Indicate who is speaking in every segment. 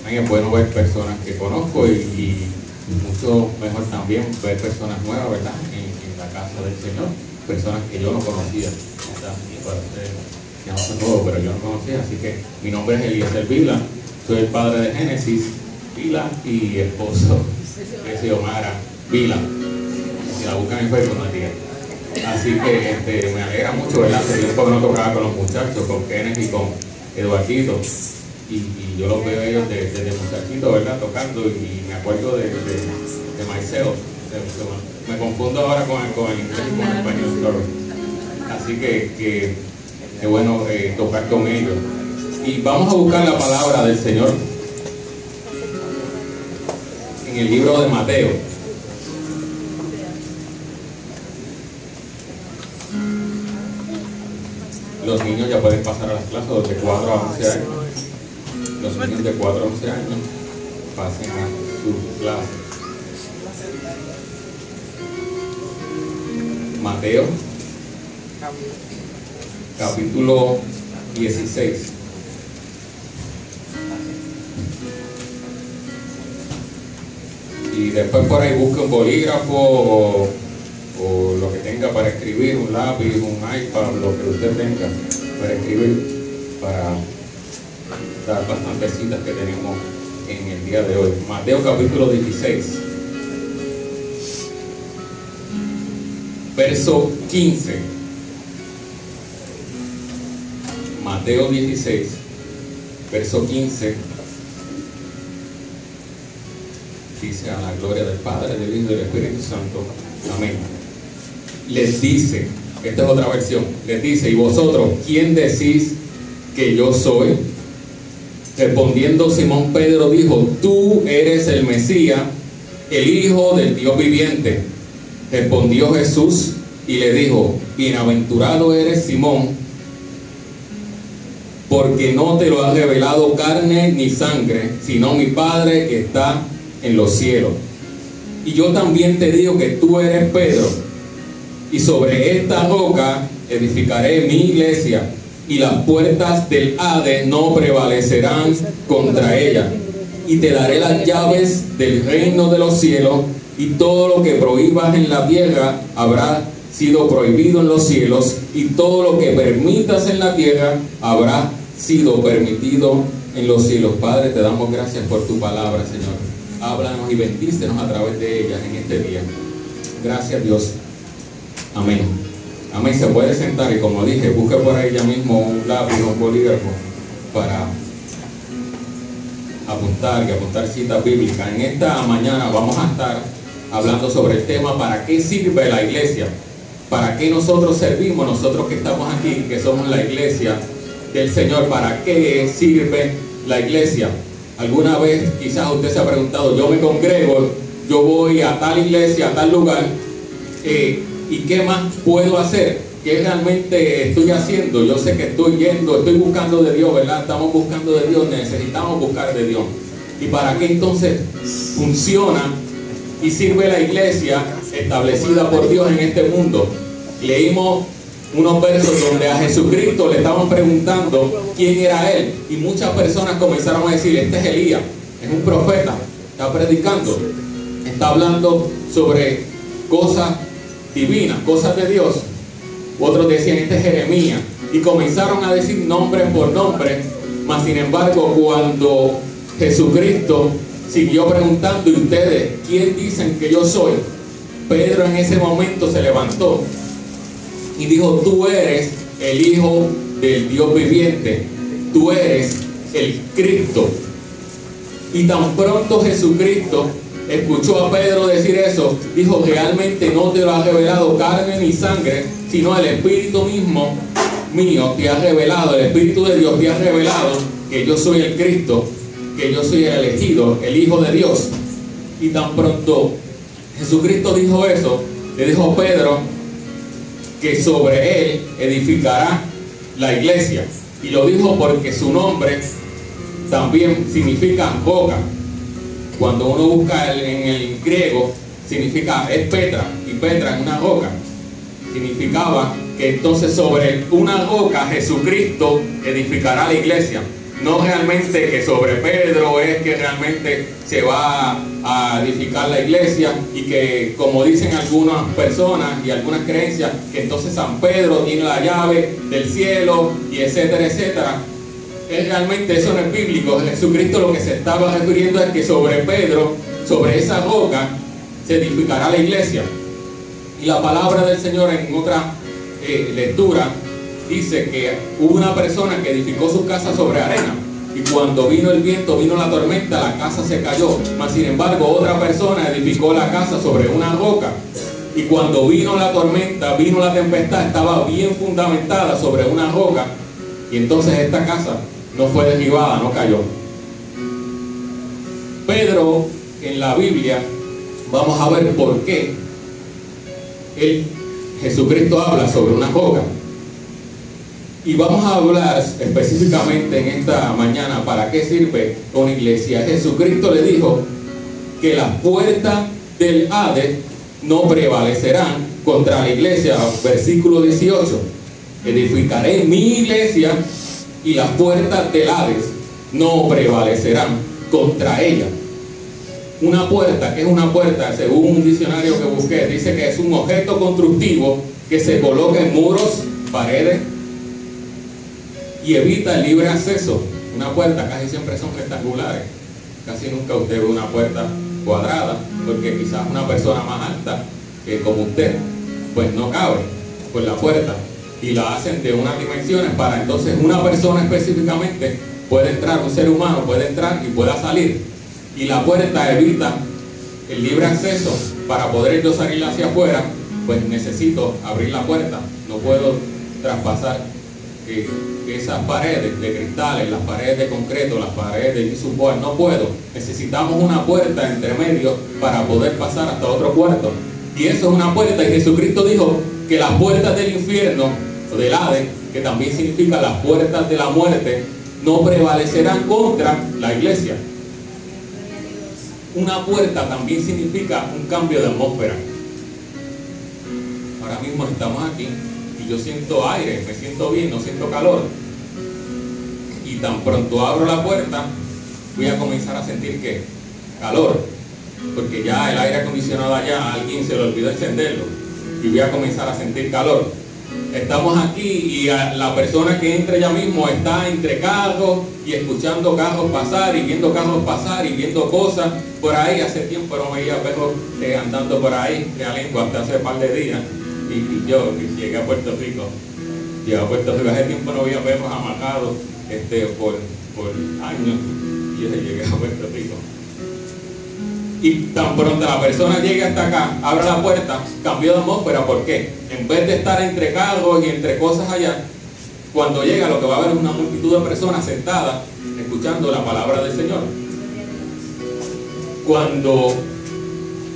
Speaker 1: Es bueno ver personas que conozco y mucho mejor también ver personas nuevas, ¿verdad? En la casa del Señor, personas que yo no conocía, ¿verdad? Ya no sé todo, pero yo no conocía, así que mi nombre es Eliezer Vila, soy el padre de Génesis Vila y esposo de Xiomara Vila. Si la buscan en Facebook, no digan. Así que me alegra mucho, ¿verdad? Hace tiempo que no tocaba con los muchachos, con Kenneth y con Eduardito, y yo los veo ellos desde muchachitos, ¿verdad? Tocando, y me acuerdo de Maiceo. Me confundo ahora con el inglés y con el español, sorry. Así que bueno tocar con ellos. Y vamos a buscar la palabra del Señor en el libro de Mateo. Los niños ya pueden pasar a las clases de 4 a 11 años. Los niños de 4 a 11 años pasen a sus clases. Mateo, capítulo 16. Y después por ahí busque un bolígrafo o lo que tenga para escribir, un lápiz, un iPad, lo que usted tenga para escribir, para dar bastantes citas que tenemos en el día de hoy. Mateo capítulo 16, verso 15. Mateo 16, verso 15. Dice: a la gloria del Padre, del Hijo y del Espíritu Santo. Amén. Les dice, esta es otra versión, les dice: ¿y vosotros quién decís que yo soy? Respondiendo Simón Pedro dijo: tú eres el Mesías, el Hijo del Dios viviente. Respondió Jesús y le dijo: bienaventurado eres Simón, porque no te lo ha revelado carne ni sangre, sino mi Padre que está en los cielos. Y yo también te digo que tú eres Pedro, y sobre esta roca edificaré mi iglesia, y las puertas del Hades no prevalecerán contra ella. Y te daré las llaves del reino de los cielos, y todo lo que prohíbas en la tierra habrá sido prohibido en los cielos, y todo lo que permitas en la tierra habrá sido permitido en los cielos. Padre, te damos gracias por tu palabra, Señor. Háblanos y bendícenos a través de ellas en este día. Gracias, Dios. Amén. Amén. Se puede sentar y, como dije, busque por ahí ya mismo un lápiz o un bolígrafo para apuntar citas bíblicas. En esta mañana vamos a estar hablando sobre el tema: ¿para qué sirve la iglesia? ¿Para qué nosotros servimos? Nosotros que estamos aquí, que somos la iglesia del Señor, ¿para qué sirve la iglesia? Alguna vez quizás usted se ha preguntado: yo me congrego, yo voy a tal iglesia, a tal lugar, ¿y qué más puedo hacer? ¿Qué realmente estoy haciendo? Yo sé que estoy yendo, estoy buscando de Dios, ¿verdad? Estamos buscando de Dios, necesitamos buscar de Dios. ¿Y para qué entonces funciona y sirve la iglesia establecida por Dios en este mundo? Leímos unos versos donde a Jesucristo le estaban preguntando quién era Él, y muchas personas comenzaron a decir: este es Elías, es un profeta, está predicando, está hablando sobre cosas divinas, cosas de Dios. Otros decían: este es Jeremías, y comenzaron a decir nombre por nombre. Mas sin embargo, cuando Jesucristo siguió preguntando: ¿y ustedes quién dicen que yo soy?, Pedro en ese momento se levantó y dijo: tú eres el Hijo del Dios viviente, tú eres el Cristo. Y tan pronto Jesucristo escuchó a Pedro decir eso, dijo: realmente no te lo ha revelado carne ni sangre, sino el Espíritu mismo mío te ha revelado, el Espíritu de Dios te ha revelado que yo soy el Cristo, que yo soy el elegido, el Hijo de Dios. Y tan pronto Jesucristo dijo eso, le dijo a Pedro que sobre él edificará la iglesia. Y lo dijo porque su nombre también significa roca. Cuando uno busca en el griego, significa, es Petra, y Petra es una roca. Significaba que entonces sobre una roca Jesucristo edificará la iglesia. no realmente que sobre Pedro es que realmente se va a edificar la iglesia, y que, como dicen algunas personas y algunas creencias, que entonces San Pedro tiene la llave del cielo y etcétera, etcétera. Es realmente, eso no es bíblico. Jesucristo lo que se estaba refiriendo es que sobre Pedro, sobre esa roca, se edificará la iglesia. Y la palabra del Señor en otra lectura dice que hubo una persona que edificó su casa sobre arena, y cuando vino el viento, vino la tormenta, la casa se cayó. Mas sin embargo, otra persona edificó la casa sobre una roca, y cuando vino la tormenta, vino la tempestad, estaba bien fundamentada sobre una roca, y entonces esta casa no fue derribada, no cayó. Pedro, en la Biblia, vamos a ver por qué Jesucristo habla sobre una roca. Y vamos a hablar específicamente en esta mañana para qué sirve una iglesia. Jesucristo le dijo que las puertas del Hades no prevalecerán contra la iglesia. Versículo 18: edificaré mi iglesia y las puertas del Hades no prevalecerán contra ella. Una puerta, ¿qué es una puerta? Según un diccionario que busqué, dice que es un objeto constructivo que se coloca en muros, paredes, y evita el libre acceso. Una puerta casi siempre son rectangulares, casi nunca usted ve una puerta cuadrada, porque quizás una persona más alta como usted pues no cabe por la puerta, y la hacen de unas dimensiones para entonces una persona específicamente puede entrar, un ser humano puede entrar y pueda salir, y la puerta evita el libre acceso. Para poder yo salir hacia afuera, pues necesito abrir la puerta, no puedo traspasar esas paredes de cristales, las paredes de concreto, las paredes de subboard, no puedo. Necesitamos una puerta entre medio para poder pasar hasta otro cuarto, y eso es una puerta. Y Jesucristo dijo que las puertas del infierno o del Hades, que también significa las puertas de la muerte, no prevalecerán contra la iglesia. Una puerta también significa un cambio de atmósfera. Ahora mismo estamos aquí y yo siento aire, me siento bien, no siento calor, y tan pronto abro la puerta voy a comenzar a sentir que calor, porque ya el aire acondicionado allá, a alguien se le olvidó encenderlo, y voy a comenzar a sentir calor. Estamos aquí y la persona que entra ya mismo está entre carros y escuchando carros pasar y viendo carros pasar y viendo cosas por ahí. Hace tiempo no veía perros andando por ahí de lengua, hasta hace un par de días. Y yo llegué a Puerto Rico. Hace tiempo no veía perros amarrados por años, y yo llegué a Puerto Rico. Y tan pronto la persona llegue hasta acá, abra la puerta, cambió de atmósfera. ¿Por qué? En vez de estar entre carros y entre cosas allá, cuando llega lo que va a haber es una multitud de personas sentadas escuchando la palabra del Señor. Cuando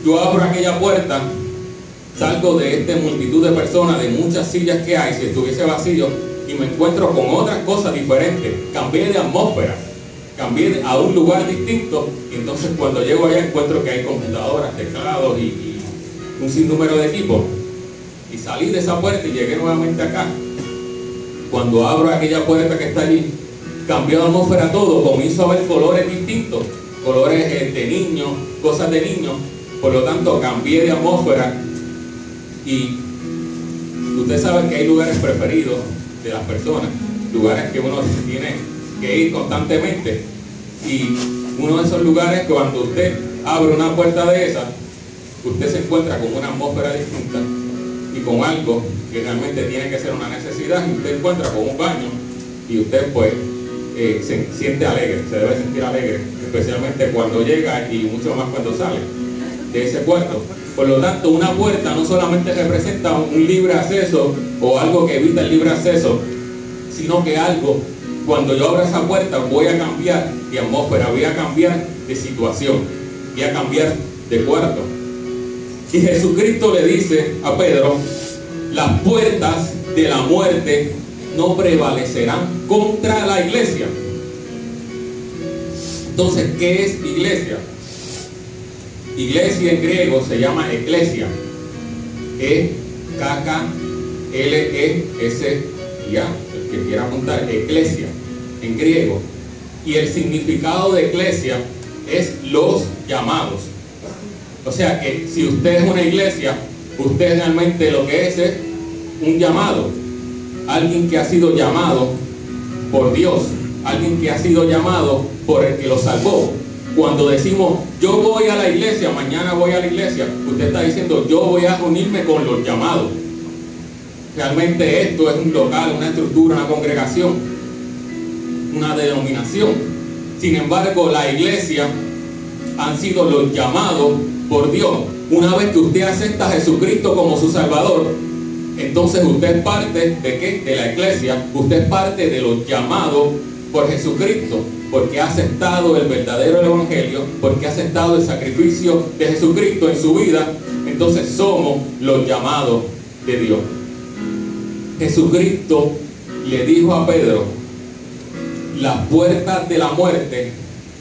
Speaker 1: yo abro aquella puerta, salgo de esta multitud de personas, de muchas sillas que hay, si estuviese vacío, y me encuentro con otras cosas diferentes. Cambié de atmósfera, cambié a un lugar distinto, y entonces cuando llego allá encuentro que hay computadoras, teclados y un sinnúmero de equipos. Y salí de esa puerta y llegué nuevamente acá. Cuando abro aquella puerta que está allí, cambió de atmósfera todo, comienzo a ver colores distintos, colores de niños, cosas de niños. Por lo tanto, cambié de atmósfera. Y usted sabe que hay lugares preferidos de las personas, lugares que uno tiene que ir constantemente, y uno de esos lugares, cuando usted abre una puerta de esas, usted se encuentra con una atmósfera distinta y con algo que realmente tiene que ser una necesidad, y usted encuentra con un baño, y usted pues se siente alegre, se debe sentir alegre, especialmente cuando llega y mucho más cuando sale de ese cuarto. Por lo tanto, una puerta no solamente representa un libre acceso o algo que evita el libre acceso, sino que algo, cuando yo abra esa puerta, voy a cambiar de atmósfera, voy a cambiar de situación, voy a cambiar de cuarto. Y Jesucristo le dice a Pedro: las puertas de la muerte no prevalecerán contra la iglesia. Entonces, ¿qué es iglesia? Iglesia en griego se llama eclesia. E-K-K-L-E-S-I-A. El que quiera apuntar, eclesia en griego Y el significado de iglesia es los llamados. O sea que si usted es una iglesia, usted realmente lo que es un llamado. Alguien que ha sido llamado por Dios, alguien que ha sido llamado por el que lo salvó. Cuando decimos yo voy a la iglesia, mañana voy a la iglesia, usted está diciendo yo voy a unirme con los llamados. Realmente esto es un local, una estructura, una congregación, una denominación. Sin embargo, la iglesia han sido los llamados por Dios. Una vez que usted acepta a Jesucristo como su Salvador, entonces usted es parte ¿de qué? De la iglesia. Usted es parte de los llamados por Jesucristo, porque ha aceptado el verdadero evangelio, porque ha aceptado el sacrificio de Jesucristo en su vida. Entonces somos los llamados de Dios. Jesucristo le dijo a Pedro: las puertas de la muerte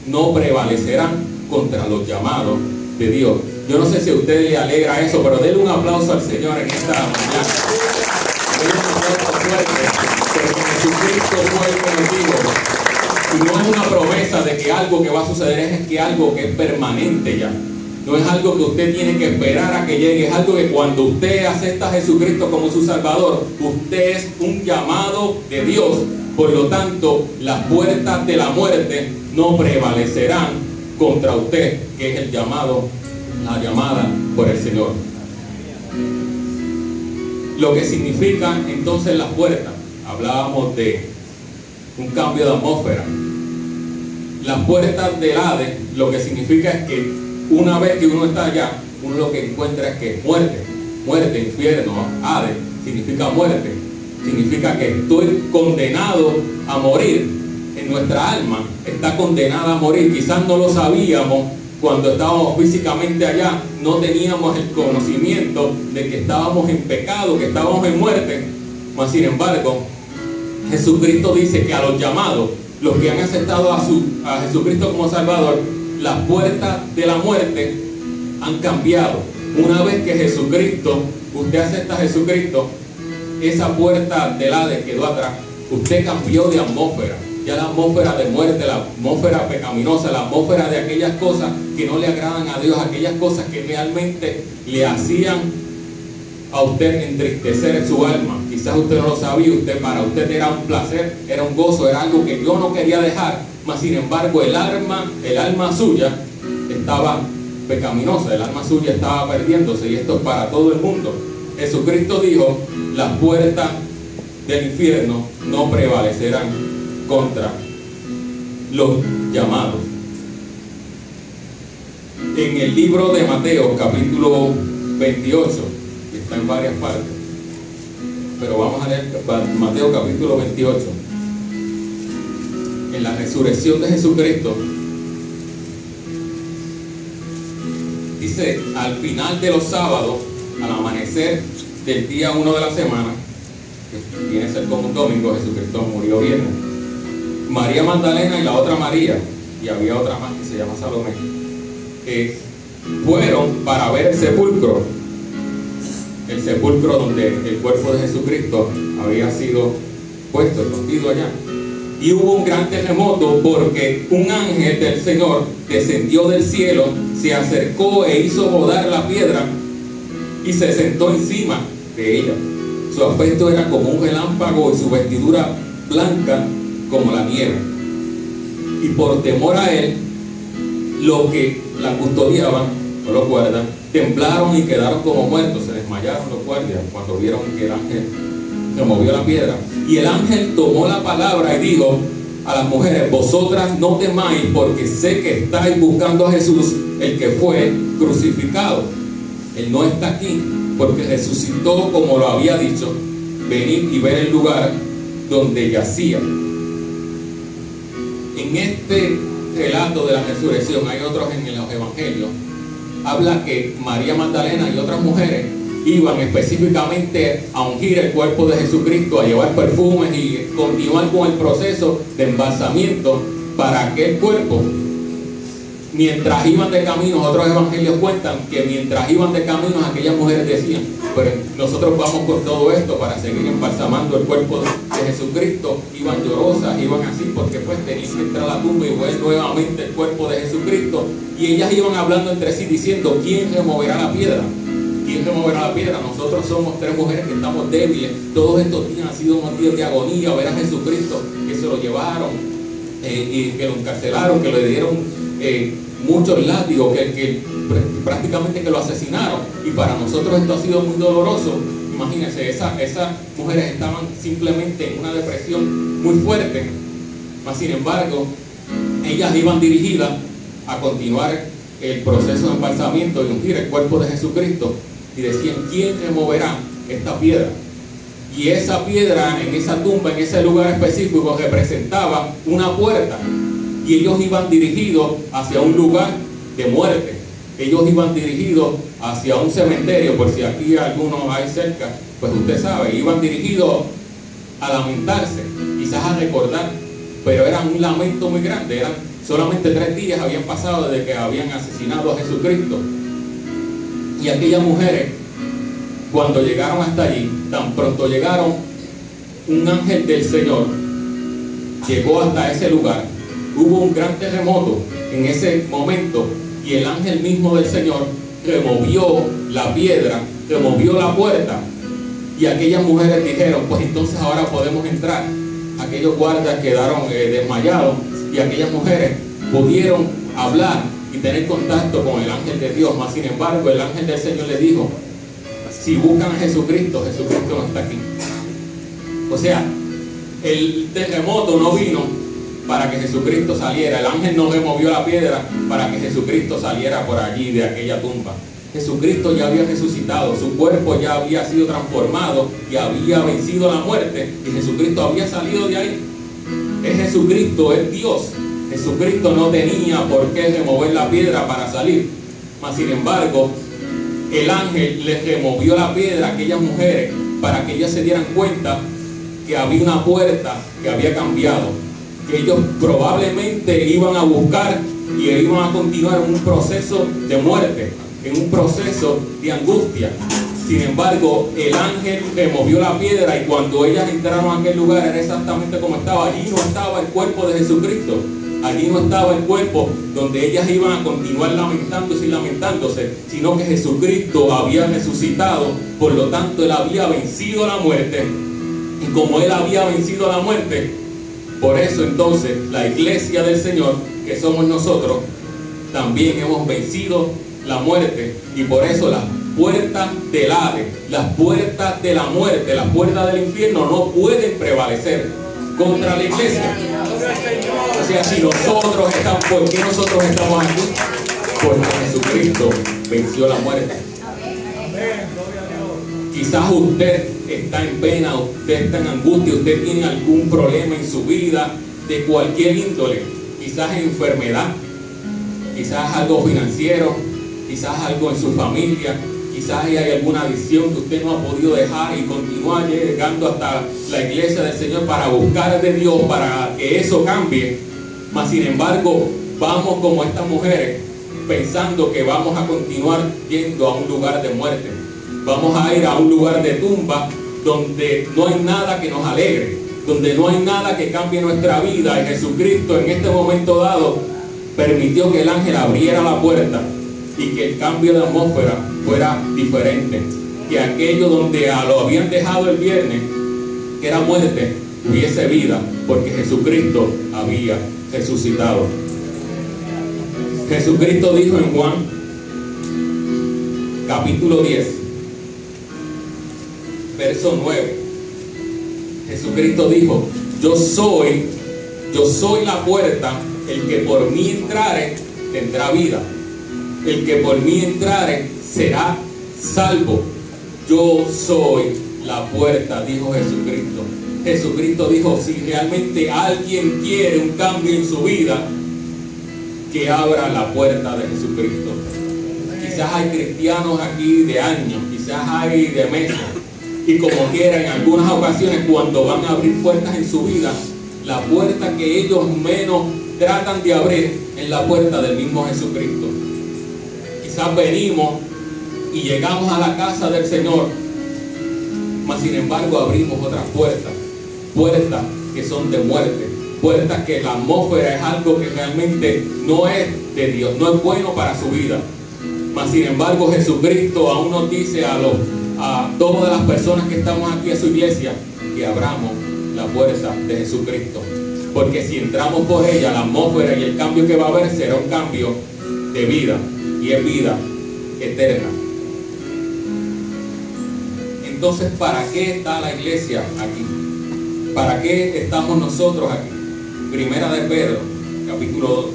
Speaker 1: no prevalecerán contra los llamados de Dios. Yo no sé si a usted le alegra eso, pero denle un aplauso al Señor en esta mañana. Denle un aplauso fuerte, porque Jesucristo fue el prometido. Y no es una promesa de que algo que va a suceder, es que algo que es permanente ya. No es algo que usted tiene que esperar a que llegue, es algo que cuando usted acepta a Jesucristo como su Salvador, usted es un llamado de Dios. Por lo tanto, las puertas de la muerte no prevalecerán contra usted, que es el llamado, la llamada por el Señor. Lo que significa entonces las puertas, hablábamos de un cambio de atmósfera. Las puertas del Hades, lo que significa es que una vez que uno está allá, uno lo que encuentra es que es muerte. Muerte, infierno, Hades, significa muerte. Significa que estoy condenado a morir. En nuestra alma está condenada a morir. Quizás no lo sabíamos cuando estábamos físicamente allá. No teníamos el conocimiento de que estábamos en pecado, que estábamos en muerte. Mas sin embargo, Jesucristo dice que a los llamados, los que han aceptado a Jesucristo como Salvador, las puertas de la muerte han cambiado. Una vez que Jesucristo, usted acepta a Jesucristo, esa puerta del Hades quedó atrás. Usted cambió de atmósfera. Ya la atmósfera de muerte, la atmósfera pecaminosa, la atmósfera de aquellas cosas que no le agradan a Dios, aquellas cosas que realmente le hacían a usted entristecer en su alma. Quizás usted no lo sabía, para usted era un placer, era un gozo, era algo que yo no quería dejar. Mas sin embargo el alma suya estaba pecaminosa, el alma suya estaba perdiéndose, y esto es para todo el mundo. Jesucristo dijo: las puertas del infierno no prevalecerán contra los llamados. En el libro de Mateo, capítulo 28, que está en varias partes, pero vamos a leer Mateo capítulo 28. En la resurrección de Jesucristo, dice: al final de los sábados, al amanecer del día 1 de la semana, que viene a ser como un domingo, Jesucristo murió viernes, María Magdalena y la otra María, y había otra más que se llama Salomé, fueron para ver el sepulcro donde el cuerpo de Jesucristo había sido puesto, escondido allá. Y hubo un gran terremoto, porque un ángel del Señor descendió del cielo, se acercó e hizo rodar la piedra y se sentó encima de ella. Su aspecto era como un relámpago y su vestidura blanca como la nieve. Y por temor a él, los que la custodiaban, o los guardas, temblaron y quedaron como muertos. Se desmayaron los guardias cuando vieron que el ángel removió la piedra. Y el ángel tomó la palabra y dijo a las mujeres: vosotras no temáis, porque sé que estáis buscando a Jesús, el que fue crucificado. Él no está aquí, porque resucitó como lo había dicho. Venid y ver el lugar donde yacía. En este relato de la resurrección, hay otros en los evangelios, habla que María Magdalena y otras mujeres iban específicamente a ungir el cuerpo de Jesucristo, a llevar perfumes y continuar con el proceso de embalsamiento para aquel cuerpo mientras iban de camino, otros evangelios cuentan que mientras iban de camino, aquellas mujeres decían, pero nosotros vamos con todo esto para seguir embalsamando el cuerpo de Jesucristo. Iban llorosas, iban así, porque pues tenían que entrar a la tumba y ver nuevamente el cuerpo de Jesucristo. Y ellas iban hablando entre sí diciendo, ¿quién removerá la piedra? ¿Quién removerá la piedra? Nosotros somos 3 mujeres que estamos débiles. Todos estos días han sido unos días de agonía, ver a Jesucristo, que se lo llevaron, y que lo encarcelaron, que le dieron muchos látigos, que prácticamente que lo asesinaron. Y para nosotros esto ha sido muy doloroso. Imagínense, esas mujeres estaban simplemente en una depresión muy fuerte. Mas sin embargo, ellas iban dirigidas a continuar el proceso de embalsamiento y ungir el cuerpo de Jesucristo. Y decían, ¿quién removerá esta piedra? Y esa piedra en esa tumba, en ese lugar específico, representaba una puerta. Y ellos iban dirigidos hacia un lugar de muerte. Ellos iban dirigidos hacia un cementerio, por si aquí algunos hay cerca, pues usted sabe, iban dirigidos a lamentarse, quizás a recordar, pero era un lamento muy grande. Eran solamente 3 días habían pasado desde que habían asesinado a Jesucristo. Y aquellas mujeres, cuando llegaron hasta allí, tan pronto llegaron, un ángel del Señor llegó hasta ese lugar. Hubo un gran terremoto en ese momento y el ángel mismo del Señor removió la piedra, removió la puerta, y aquellas mujeres dijeron, pues entonces ahora podemos entrar. Aquellos guardas quedaron desmayados y aquellas mujeres pudieron hablar y tener contacto con el ángel de Dios. Mas sin embargo, el ángel del Señor les dijo, si buscan a Jesucristo, Jesucristo no está aquí. O sea, el terremoto no vino para que Jesucristo saliera. El ángel no removió la piedra para que Jesucristo saliera por allí de aquella tumba. Jesucristo ya había resucitado, su cuerpo ya había sido transformado y había vencido la muerte, y Jesucristo había salido de ahí. Es Jesucristo, es Dios. Jesucristo no tenía por qué remover la piedra para salir. Mas sin embargo, el ángel les removió la piedra a aquellas mujeres para que ellas se dieran cuenta que había una puerta que había cambiado, que ellos probablemente iban a buscar y iban a continuar en un proceso de muerte, en un proceso de angustia. Sin embargo, el ángel removió la piedra y cuando ellas entraron a aquel lugar era exactamente como estaba. Allí no estaba el cuerpo de Jesucristo. Allí no estaba el cuerpo donde ellas iban a continuar lamentándose y lamentándose, sino que Jesucristo había resucitado. Por lo tanto, Él había vencido la muerte. Y como Él había vencido la muerte, por eso entonces la iglesia del Señor, que somos nosotros, también hemos vencido la muerte. Y por eso las puertas del Hades, las puertas de la muerte, las puertas del infierno no pueden prevalecer contra la iglesia. O sea, si nosotros estamos, ¿por qué nosotros estamos aquí? Porque Jesucristo venció la muerte. Quizás usted está en pena, usted está en angustia, usted tiene algún problema en su vida de cualquier índole, quizás enfermedad, quizás algo financiero, quizás algo en su familia, quizás hay alguna adicción que usted no ha podido dejar y continúa llegando hasta la iglesia del Señor para buscar de Dios, para que eso cambie. Mas sin embargo, vamos como estas mujeres pensando que vamos a continuar yendo a un lugar de muerte. Vamos a ir a un lugar de tumba donde no hay nada que nos alegre, donde no hay nada que cambie nuestra vida. Y Jesucristo en este momento dado permitió que el ángel abriera la puerta y que el cambio de atmósfera fuera diferente. Que aquello donde lo habían dejado el viernes, que era muerte, hubiese vida, porque Jesucristo había resucitado. Jesucristo dijo en Juan capítulo 10, verso 9, Jesucristo dijo, yo soy la puerta, el que por mí entrare tendrá vida, el que por mí entrare será salvo. Yo soy la puerta, dijo Jesucristo. Jesucristo dijo, si realmente alguien quiere un cambio en su vida, que abra la puerta de Jesucristo. Quizás hay cristianos aquí de años, quizás hay de meses, y como quiera, en algunas ocasiones cuando van a abrir puertas en su vida, la puerta que ellos menos tratan de abrir en la puerta del mismo Jesucristo. Quizás venimos y llegamos a la casa del Señor, mas sin embargo abrimos otras puertas, puertas que son de muerte, puertas que la atmósfera es algo que realmente no es de Dios, no es bueno para su vida. Mas sin embargo Jesucristo aún nos dice a todas las personas que estamos aquí en su iglesia que abramos la puerta de Jesucristo, porque si entramos por ella, la atmósfera y el cambio que va a haber será un cambio de vida, y es vida eterna. Entonces, ¿para qué está la iglesia aquí? ¿Para qué estamos nosotros aquí? Primera de Pedro, capítulo 2.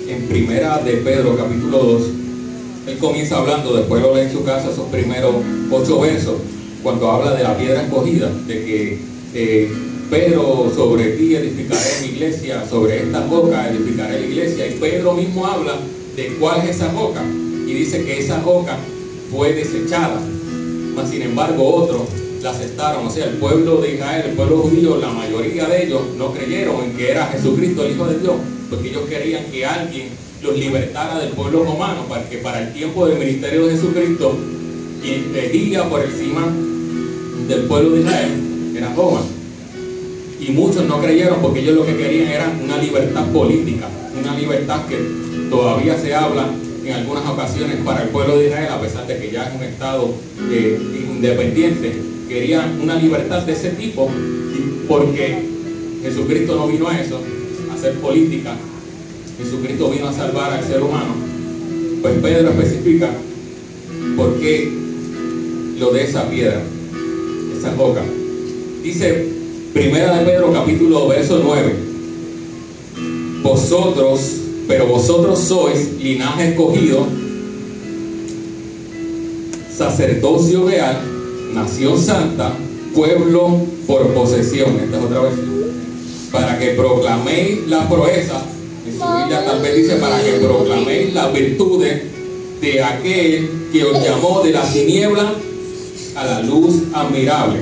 Speaker 1: En Primera de Pedro, capítulo 2, él comienza hablando, después lo lee en su casa, esos primeros 8 versos, cuando habla de la piedra escogida, de que Pedro, sobre ti edificaré mi iglesia, sobre esta roca edificaré la iglesia, y Pedro mismo habla de cuál es esa roca, y dice que esa roca fue desechada, mas sin embargo otros la aceptaron. O sea, el pueblo de Israel, el pueblo judío, la mayoría de ellos no creyeron en que era Jesucristo el Hijo de Dios, porque ellos querían que alguien los libertara del pueblo romano, para que para el tiempo del ministerio de Jesucristo, quien regía por encima del pueblo de Israel era Roma. Y muchos no creyeron, porque ellos lo que querían era una libertad política, una libertad que todavía se habla en algunas ocasiones para el pueblo de Israel, a pesar de que ya es un estado independiente. Querían una libertad de ese tipo, porque Jesucristo no vino a eso, a hacer política. Jesucristo vino a salvar al ser humano. Pues Pedro especifica por qué lo de esa piedra, esa roca. Dice Primera de Pedro capítulo verso 9: vosotros sois linaje escogido, sacerdocio real, nación santa, pueblo por posesión. Esta es otra versión. Para que proclaméis las proezas. En su Biblia tal vez dice: para que proclaméis las virtudes de aquel que os llamó de la tiniebla a la luz admirable.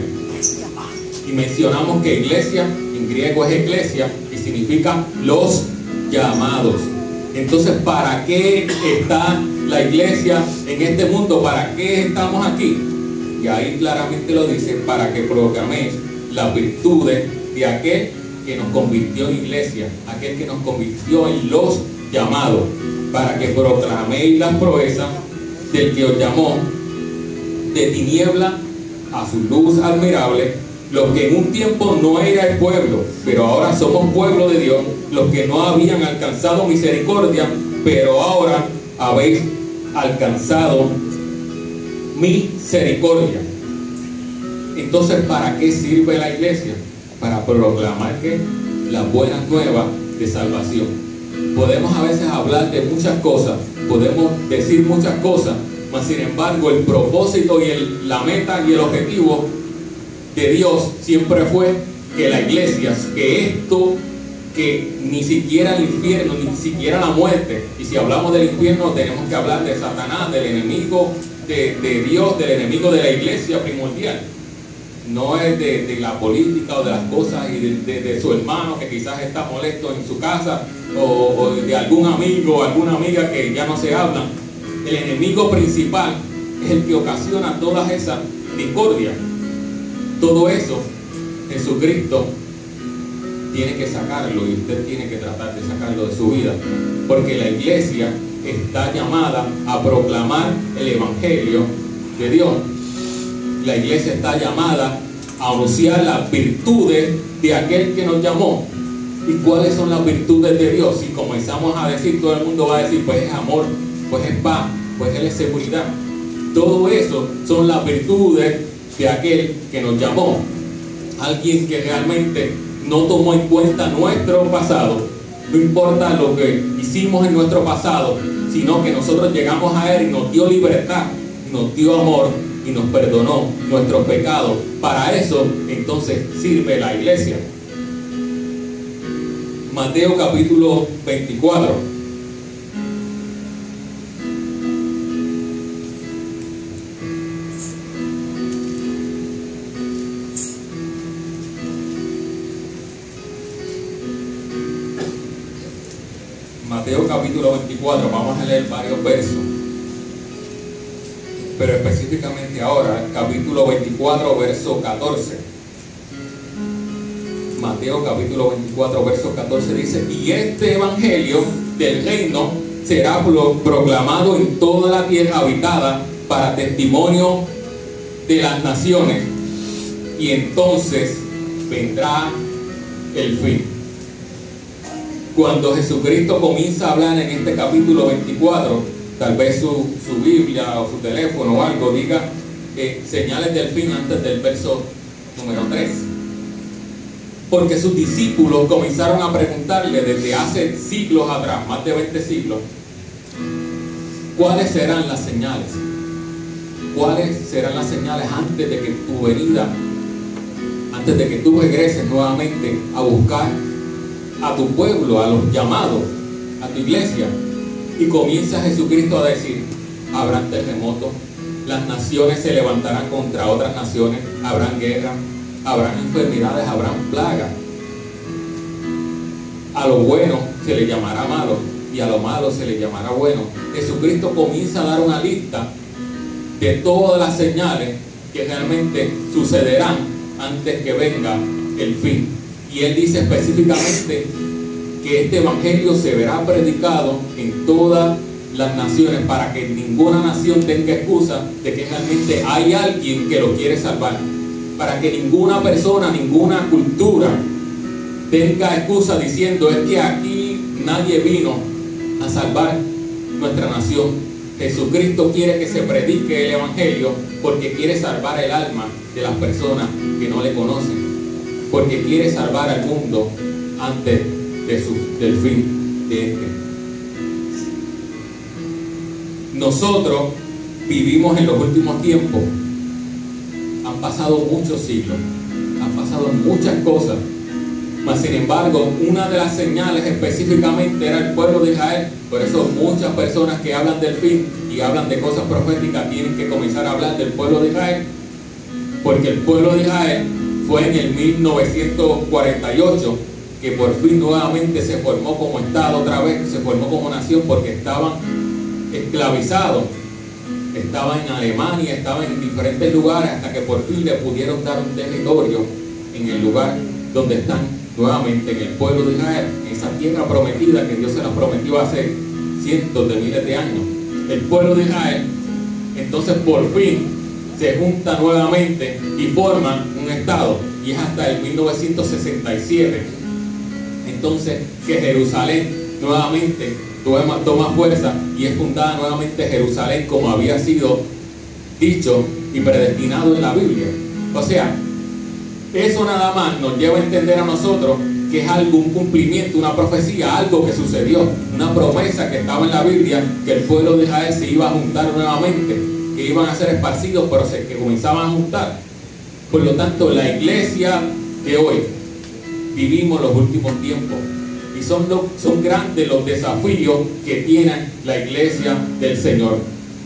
Speaker 1: Y mencionamos que iglesia en griego es eclesia y significa los llamados. Entonces, ¿para qué está la iglesia en este mundo? ¿Para qué estamos aquí? Y ahí claramente lo dice: para que proclaméis las virtudes de aquel que nos convirtió en iglesia, aquel que nos convirtió en los llamados, para que proclaméis las proezas del que os llamó de tiniebla a su luz admirable, los que en un tiempo no era el pueblo, pero ahora somos pueblo de Dios, los que no habían alcanzado misericordia, pero ahora habéis alcanzado misericordia. Entonces, ¿para qué sirve la iglesia? Para proclamar que las buenas nuevas de salvación. Podemos a veces hablar de muchas cosas, podemos decir muchas cosas, mas sin embargo el propósito y la meta y el objetivo de Dios siempre fue que la iglesia, que ni siquiera el infierno, ni siquiera la muerte, y si hablamos del infierno tenemos que hablar de Satanás, del enemigo de Dios, del enemigo de la iglesia primordial. No es de la política o de las cosas y de su hermano que quizás está molesto en su casa, o de algún amigo o alguna amiga que ya no se hablan. El enemigo principal es el que ocasiona todas esas discordias. Todo eso Jesucristo tiene que sacarlo, y usted tiene que tratar de sacarlo de su vida, porque la iglesia está llamada a proclamar el evangelio de Dios. La iglesia está llamada a anunciar las virtudes de aquel que nos llamó. ¿Y cuáles son las virtudes de Dios? Si comenzamos a decir, todo el mundo va a decir: pues es amor, pues es paz, pues Él es seguridad. Todo eso son las virtudes de aquel que nos llamó. Alguien que realmente no tomó en cuenta nuestro pasado, no importa lo que hicimos en nuestro pasado, sino que nosotros llegamos a Él y nos dio libertad, nos dio amor y nos perdonó nuestros pecados. Para eso entonces sirve la iglesia. Mateo capítulo 24, Mateo capítulo 24, vamos a leer varios versos, pero específicamente ahora, capítulo 24, verso 14. Mateo capítulo 24, verso 14 dice: y este evangelio del reino será proclamado en toda la tierra habitada para testimonio de las naciones, y entonces vendrá el fin. Cuando Jesucristo comienza a hablar en este capítulo 24, tal vez su Biblia o su teléfono o algo diga señales del fin antes del verso número 3. Porque sus discípulos comenzaron a preguntarle desde hace siglos atrás, más de 20 siglos, ¿cuáles serán las señales? ¿Cuáles serán las señales antes de que tu venida, antes de que tú regreses nuevamente a buscar a tu pueblo, a los llamados, a tu iglesia? Y comienza Jesucristo a decir: habrán terremotos, las naciones se levantarán contra otras naciones, habrán guerra, habrán enfermedades, habrán plagas. A lo bueno se le llamará malo y a lo malo se le llamará bueno. Jesucristo comienza a dar una lista de todas las señales que realmente sucederán antes que venga el fin. Y él dice específicamente que este evangelio se verá predicado en todas las naciones, para que ninguna nación tenga excusa de que realmente hay alguien que lo quiere salvar, para que ninguna persona, ninguna cultura tenga excusa diciendo: es que aquí nadie vino a salvar nuestra nación. Jesucristo quiere que se predique el evangelio porque quiere salvar el alma de las personas que no le conocen, porque quiere salvar al mundo antes del fin de este. Nosotros vivimos en los últimos tiempos. Han pasado muchos siglos, han pasado muchas cosas, mas sin embargo una de las señales específicamente era el pueblo de Israel. Por eso muchas personas que hablan del fin y hablan de cosas proféticas tienen que comenzar a hablar del pueblo de Israel, porque el pueblo de Israel fue en el 1948 que por fin nuevamente se formó como Estado otra vez, se formó como nación, porque estaban esclavizados, estaban en Alemania, estaban en diferentes lugares, hasta que por fin le pudieron dar un territorio en el lugar donde están nuevamente, en el pueblo de Israel, en esa tierra prometida que Dios se la prometió hace cientos de miles de años. El pueblo de Israel entonces por fin se junta nuevamente y forman un Estado, y es hasta el 1967 entonces que Jerusalén nuevamente toma fuerza y es fundada nuevamente Jerusalén, como había sido dicho y predestinado en la Biblia. O sea, eso nada más nos lleva a entender a nosotros que es algo, un cumplimiento, una profecía, algo que sucedió, una promesa que estaba en la Biblia, que el pueblo de Israel se iba a juntar nuevamente, que iban a ser esparcidos, pero que comenzaban a juntar. Por lo tanto, la iglesia de hoy, vivimos los últimos tiempos, y son grandes los desafíos que tiene la iglesia del Señor.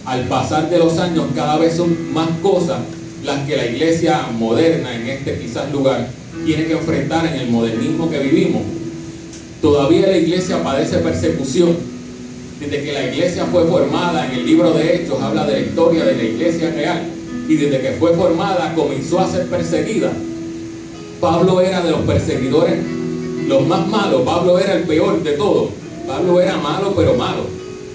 Speaker 1: Al pasar de los años, cada vez son más cosas las que la iglesia moderna, en este quizás lugar, tiene que enfrentar en el modernismo que vivimos. Todavía la iglesia padece persecución. Desde que la iglesia fue formada, en el libro de Hechos habla de la historia de la iglesia real, y desde que fue formada comenzó a ser perseguida. Pablo era de los perseguidores los más malos. Pablo era el peor de todos. Pablo era malo, pero malo.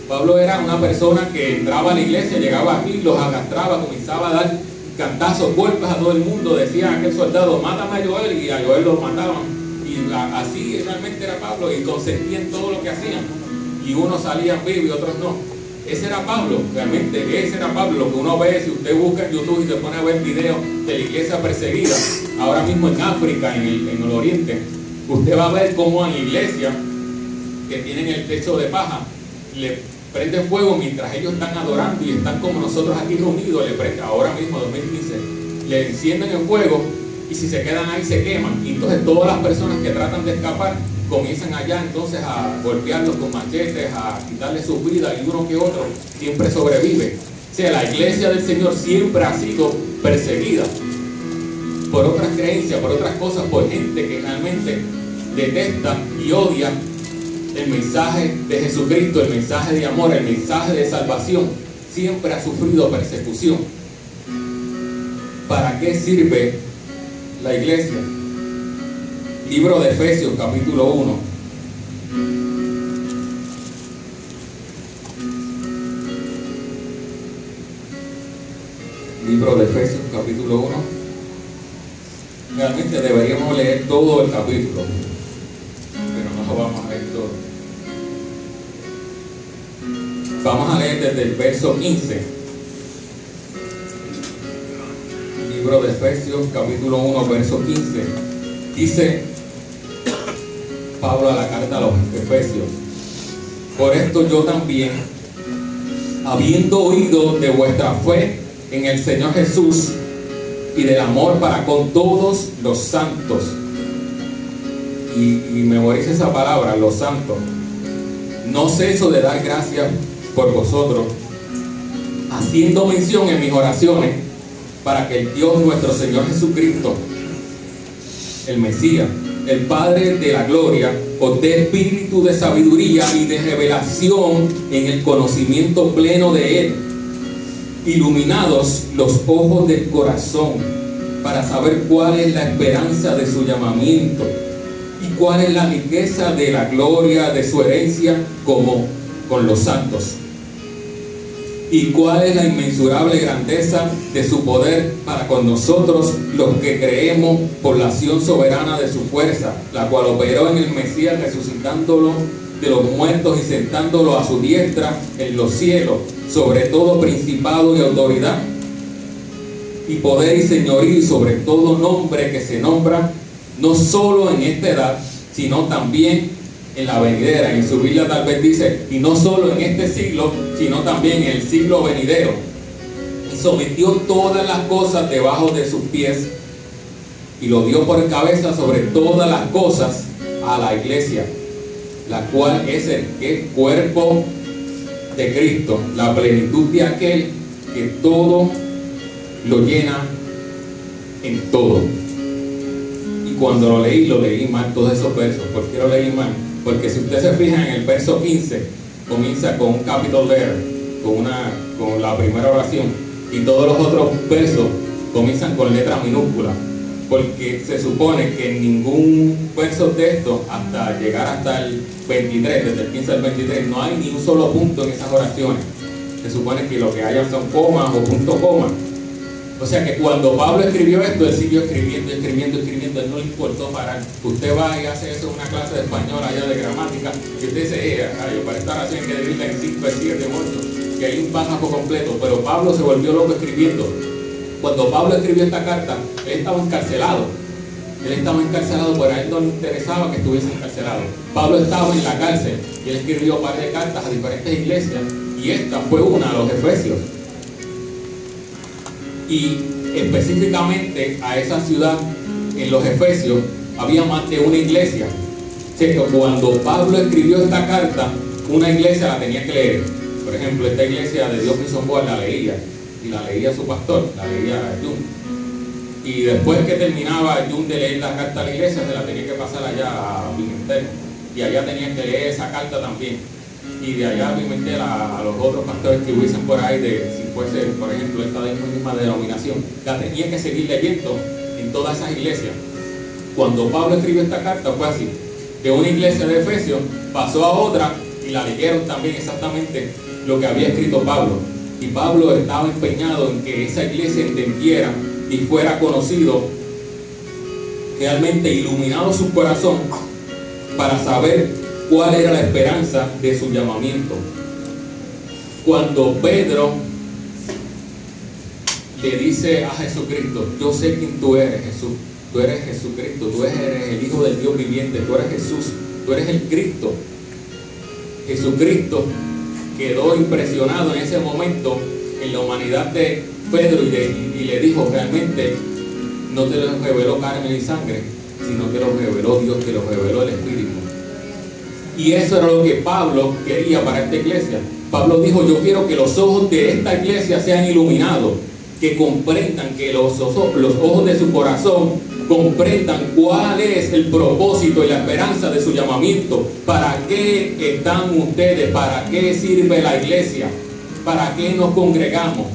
Speaker 1: Pablo era una persona que entraba a la iglesia, llegaba aquí, los arrastraba, comenzaba a dar cantazos, golpes a todo el mundo. Decía a aquel soldado: mátame a Joel, y a Joel lo mataban. Y así realmente era Pablo, y consentía en todo lo que hacían, y unos salían vivos y otros no. Ese era Pablo, realmente ese era Pablo. Lo que uno ve, si usted busca en YouTube y se pone a ver videos de la iglesia perseguida ahora mismo en África, en el Oriente, usted va a ver cómo en la iglesia que tienen el techo de paja le prenden fuego mientras ellos están adorando y están como nosotros aquí reunidos. Le prenden, ahora mismo 2015, le encienden el fuego, y si se quedan ahí se queman, y entonces todas las personas que tratan de escapar comienzan allá entonces a golpearlos con machetes, a quitarles sus vidas, y uno que otro siempre sobrevive. O sea, la iglesia del Señor siempre ha sido perseguida por otras creencias, por otras cosas, por gente que realmente detesta y odia el mensaje de Jesucristo, el mensaje de amor, el mensaje de salvación, siempre ha sufrido persecución. ¿Para qué sirve la iglesia? Libro de Efesios, capítulo 1. Libro de Efesios, capítulo 1. Realmente deberíamos leer todo el capítulo, pero no lo vamos a leer todo. Vamos a leer desde el verso 15. Libro de Efesios, capítulo 1, verso 15. Dice Pablo a la carta a los Efesios: por esto yo también, habiendo oído de vuestra fe en el Señor Jesús y del amor para con todos los santos, y memorice esa palabra, los santos, no ceso de dar gracias por vosotros, haciendo mención en mis oraciones, para que el Dios nuestro Señor Jesucristo, el Mesías, el Padre de la gloria, os dé espíritu de sabiduría y de revelación en el conocimiento pleno de Él, iluminados los ojos del corazón, para saber cuál es la esperanza de su llamamiento y cuál es la riqueza de la gloria de su herencia como con los santos, y cuál es la inmensurable grandeza de su poder para con nosotros los que creemos, por la acción soberana de su fuerza, la cual operó en el Mesías, resucitándolo de los muertos y sentándolo a su diestra en los cielos, sobre todo principado y autoridad y poder y señorío, y sobre todo nombre que se nombra, no solo en esta edad, sino también en la venidera. En su Biblia tal vez dice, y no solo en este siglo, sino también en el siglo venidero. Y sometió todas las cosas debajo de sus pies, y lo dio por cabeza sobre todas las cosas a la iglesia, la cual es el cuerpo de Cristo, la plenitud de aquel que todo lo llena en todo. Y cuando lo leí mal todos esos versos. ¿Por qué lo leí mal? Porque si usted se fija en el verso 15, comienza con un capital letter, con la primera oración, y todos los otros versos comienzan con letras minúsculas, porque se supone que en ningún verso de esto, hasta llegar hasta el 23, desde el 15 al 23, no hay ni un solo punto en esas oraciones. Se supone que lo que hay son comas o punto coma. O sea que cuando Pablo escribió esto, él siguió escribiendo, él no le importó parar. Usted va y hace eso en una clase de español allá de gramática, y usted dice, yo para esta oración hay que dividirla en 5 versículos de muertos, que hay un párrafo completo. Pero Pablo se volvió loco escribiendo. Cuando Pablo escribió esta carta, él estaba encarcelado. Pero a él no le interesaba que estuviese encarcelado. Pablo estaba en la cárcel y él escribió un par de cartas a diferentes iglesias, y esta fue una a los Efesios. Y específicamente a esa ciudad, en los Efesios, había más de una iglesia. O sea, que cuando Pablo escribió esta carta, una iglesia la tenía que leer. Por ejemplo, esta iglesia de Dios Mission Board la leía, y la leía su pastor, la leía Jun. Y después que terminaba Jun de leer la carta a la iglesia, se la tenía que pasar allá a Pimentel, y allá tenía que leer esa carta también. Y de allá a Pimentel a los otros pastores que hubiesen por ahí, si fuese, por ejemplo, esta misma denominación, la tenía que seguir leyendo en todas esas iglesias. Cuando Pablo escribió esta carta fue así, que una iglesia de Efesios pasó a otra y la leyeron también exactamente lo que había escrito Pablo. Y Pablo estaba empeñado en que esa iglesia entendiera y fuera conocido, realmente iluminado su corazón, para saber cuál era la esperanza de su llamamiento. Cuando Pedro le dice a Jesucristo, yo sé quién tú eres, Jesús, tú eres Jesucristo, tú eres el Hijo del Dios viviente, tú eres Jesús, tú eres el Cristo. Jesucristo quedó impresionado en ese momento en la humanidad de Pedro, y le dijo, realmente no te lo reveló carne ni sangre, sino te lo reveló Dios, te lo reveló el Espíritu. Y eso era lo que Pablo quería para esta iglesia. Pablo dijo, yo quiero que los ojos de esta iglesia sean iluminados, que comprendan, que los ojos de su corazón comprendan cuál es el propósito y la esperanza de su llamamiento. ¿Para qué están ustedes? ¿Para qué sirve la iglesia? ¿Para qué nos congregamos?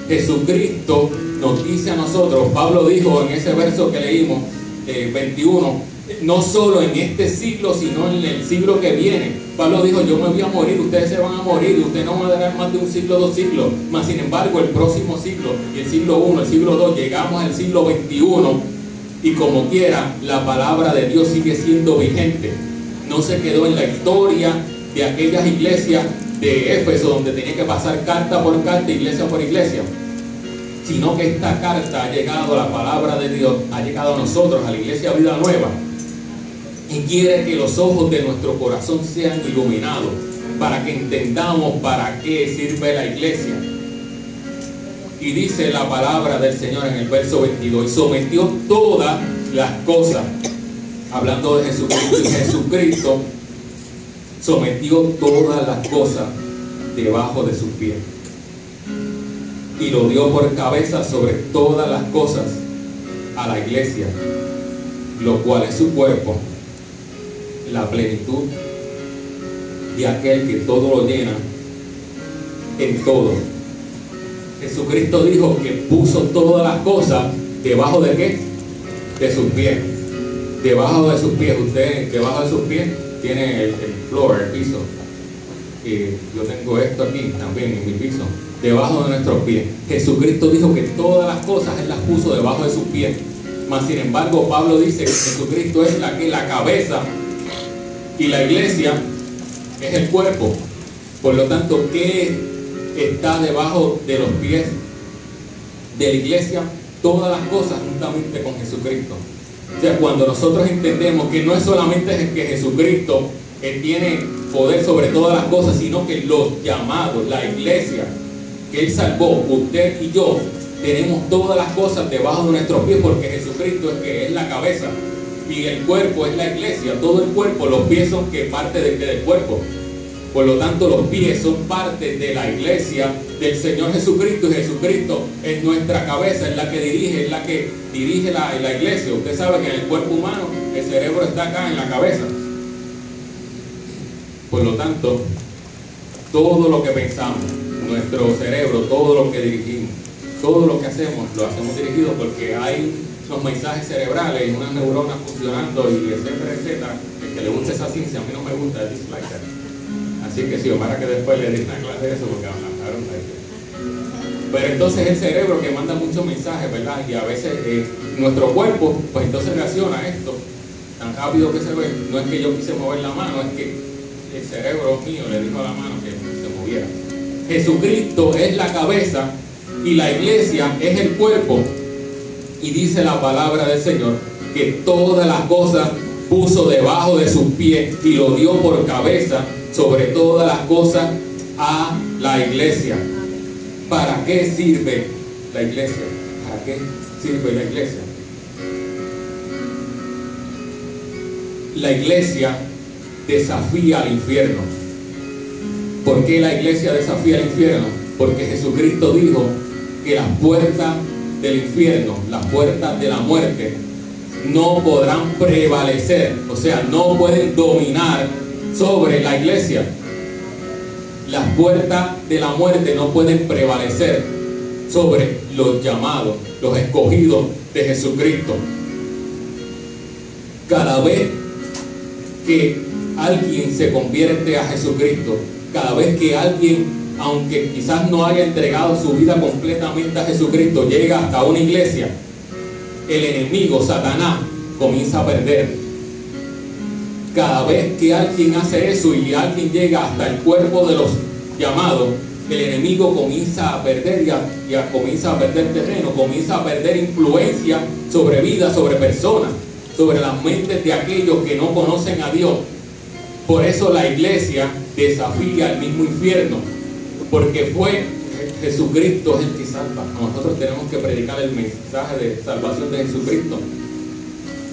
Speaker 1: Jesucristo nos dice a nosotros, Pablo dijo en ese verso que leímos, 21, no solo en este siglo, sino en el siglo que viene. Pablo dijo, yo me voy a morir, ustedes se van a morir, ustedes no van a durar más de un siglo, 2 siglos. Mas sin embargo, el próximo siglo, y el siglo 1, el siglo 2, llegamos al siglo 21, y como quiera, la palabra de Dios sigue siendo vigente. No se quedó en la historia de aquellas iglesias de Éfeso, donde tenía que pasar carta por carta, iglesia por iglesia, sino que esta carta ha llegado, la palabra de Dios ha llegado a nosotros, a la iglesia Vida Nueva, y quiere que los ojos de nuestro corazón sean iluminados para que entendamos para qué sirve la iglesia. Y dice la palabra del Señor en el verso 22, y sometió todas las cosas, hablando de Jesucristo, y Jesucristo sometió todas las cosas debajo de sus pies y lo dio por cabeza sobre todas las cosas a la iglesia, lo cual es su cuerpo, la plenitud de aquel que todo lo llena en todo. Jesucristo dijo que puso todas las cosas debajo de ¿qué? De sus pies. Debajo de sus pies. Usted debajo de sus pies tiene el floor, el piso. Y yo tengo esto aquí también en mi piso, debajo de nuestros pies. Jesucristo dijo que todas las cosas Él las puso debajo de sus pies. Mas sin embargo, Pablo dice que Jesucristo es la cabeza y la iglesia es el cuerpo. Por lo tanto, ¿qué está debajo de los pies de la iglesia? Todas las cosas juntamente con Jesucristo. O sea, cuando nosotros entendemos que no es solamente que Jesucristo tiene poder sobre todas las cosas, sino que los llamados, la iglesia que Él salvó, usted y yo, tenemos todas las cosas debajo de nuestros pies, porque Jesucristo es que es la cabeza y el cuerpo es la iglesia. Todo el cuerpo, los pies son que parte del cuerpo. Por lo tanto, los pies son parte de la iglesia del Señor Jesucristo, y Jesucristo es nuestra cabeza, es la que dirige la iglesia. Usted sabe que en el cuerpo humano el cerebro está acá en la cabeza. Por lo tanto, todo lo que pensamos, nuestro cerebro, todo lo que dirigimos, todo lo que hacemos, lo hacemos dirigido porque hay unos mensajes cerebrales, unas neuronas funcionando y etcétera, etcétera. El que le gusta esa ciencia, a mí no me gusta, es dislike that. Así que sí, para que después le den una clase de eso, porque hablaron de eso. Pero entonces el cerebro que manda muchos mensajes, ¿verdad? Y a veces nuestro cuerpo, pues entonces reacciona a esto tan rápido que se ve. No es que yo quise mover la mano, es que el cerebro mío le dijo a la mano que se moviera. Jesucristo es la cabeza y la iglesia es el cuerpo. Y dice la palabra del Señor que todas las cosas puso debajo de sus pies y lo dio por cabeza sobre todas las cosas a la iglesia. ¿Para qué sirve la iglesia? ¿Para qué sirve la iglesia? La iglesia desafía al infierno. ¿Por qué la iglesia desafía al infierno? Porque Jesucristo dijo que las puertas del infierno, las puertas de la muerte, no podrán prevalecer, o sea, no pueden dominar sobre la iglesia. Las puertas de la muerte no pueden prevalecer sobre los llamados, los escogidos de Jesucristo. Cada vez que alguien se convierte a Jesucristo, cada vez que alguien, aunque quizás no haya entregado su vida completamente a Jesucristo, llega hasta una iglesia, el enemigo, Satanás, comienza a perder. Cada vez que alguien hace eso y alguien llega hasta el cuerpo de los llamados, el enemigo comienza a perder comienza a perder terreno, comienza a perder influencia sobre vidas, sobre personas, sobre las mentes de aquellos que no conocen a Dios. Por eso la iglesia desafía al mismo infierno, porque fue Jesucristo es el que salva. Nosotros tenemos que predicar el mensaje de salvación de Jesucristo.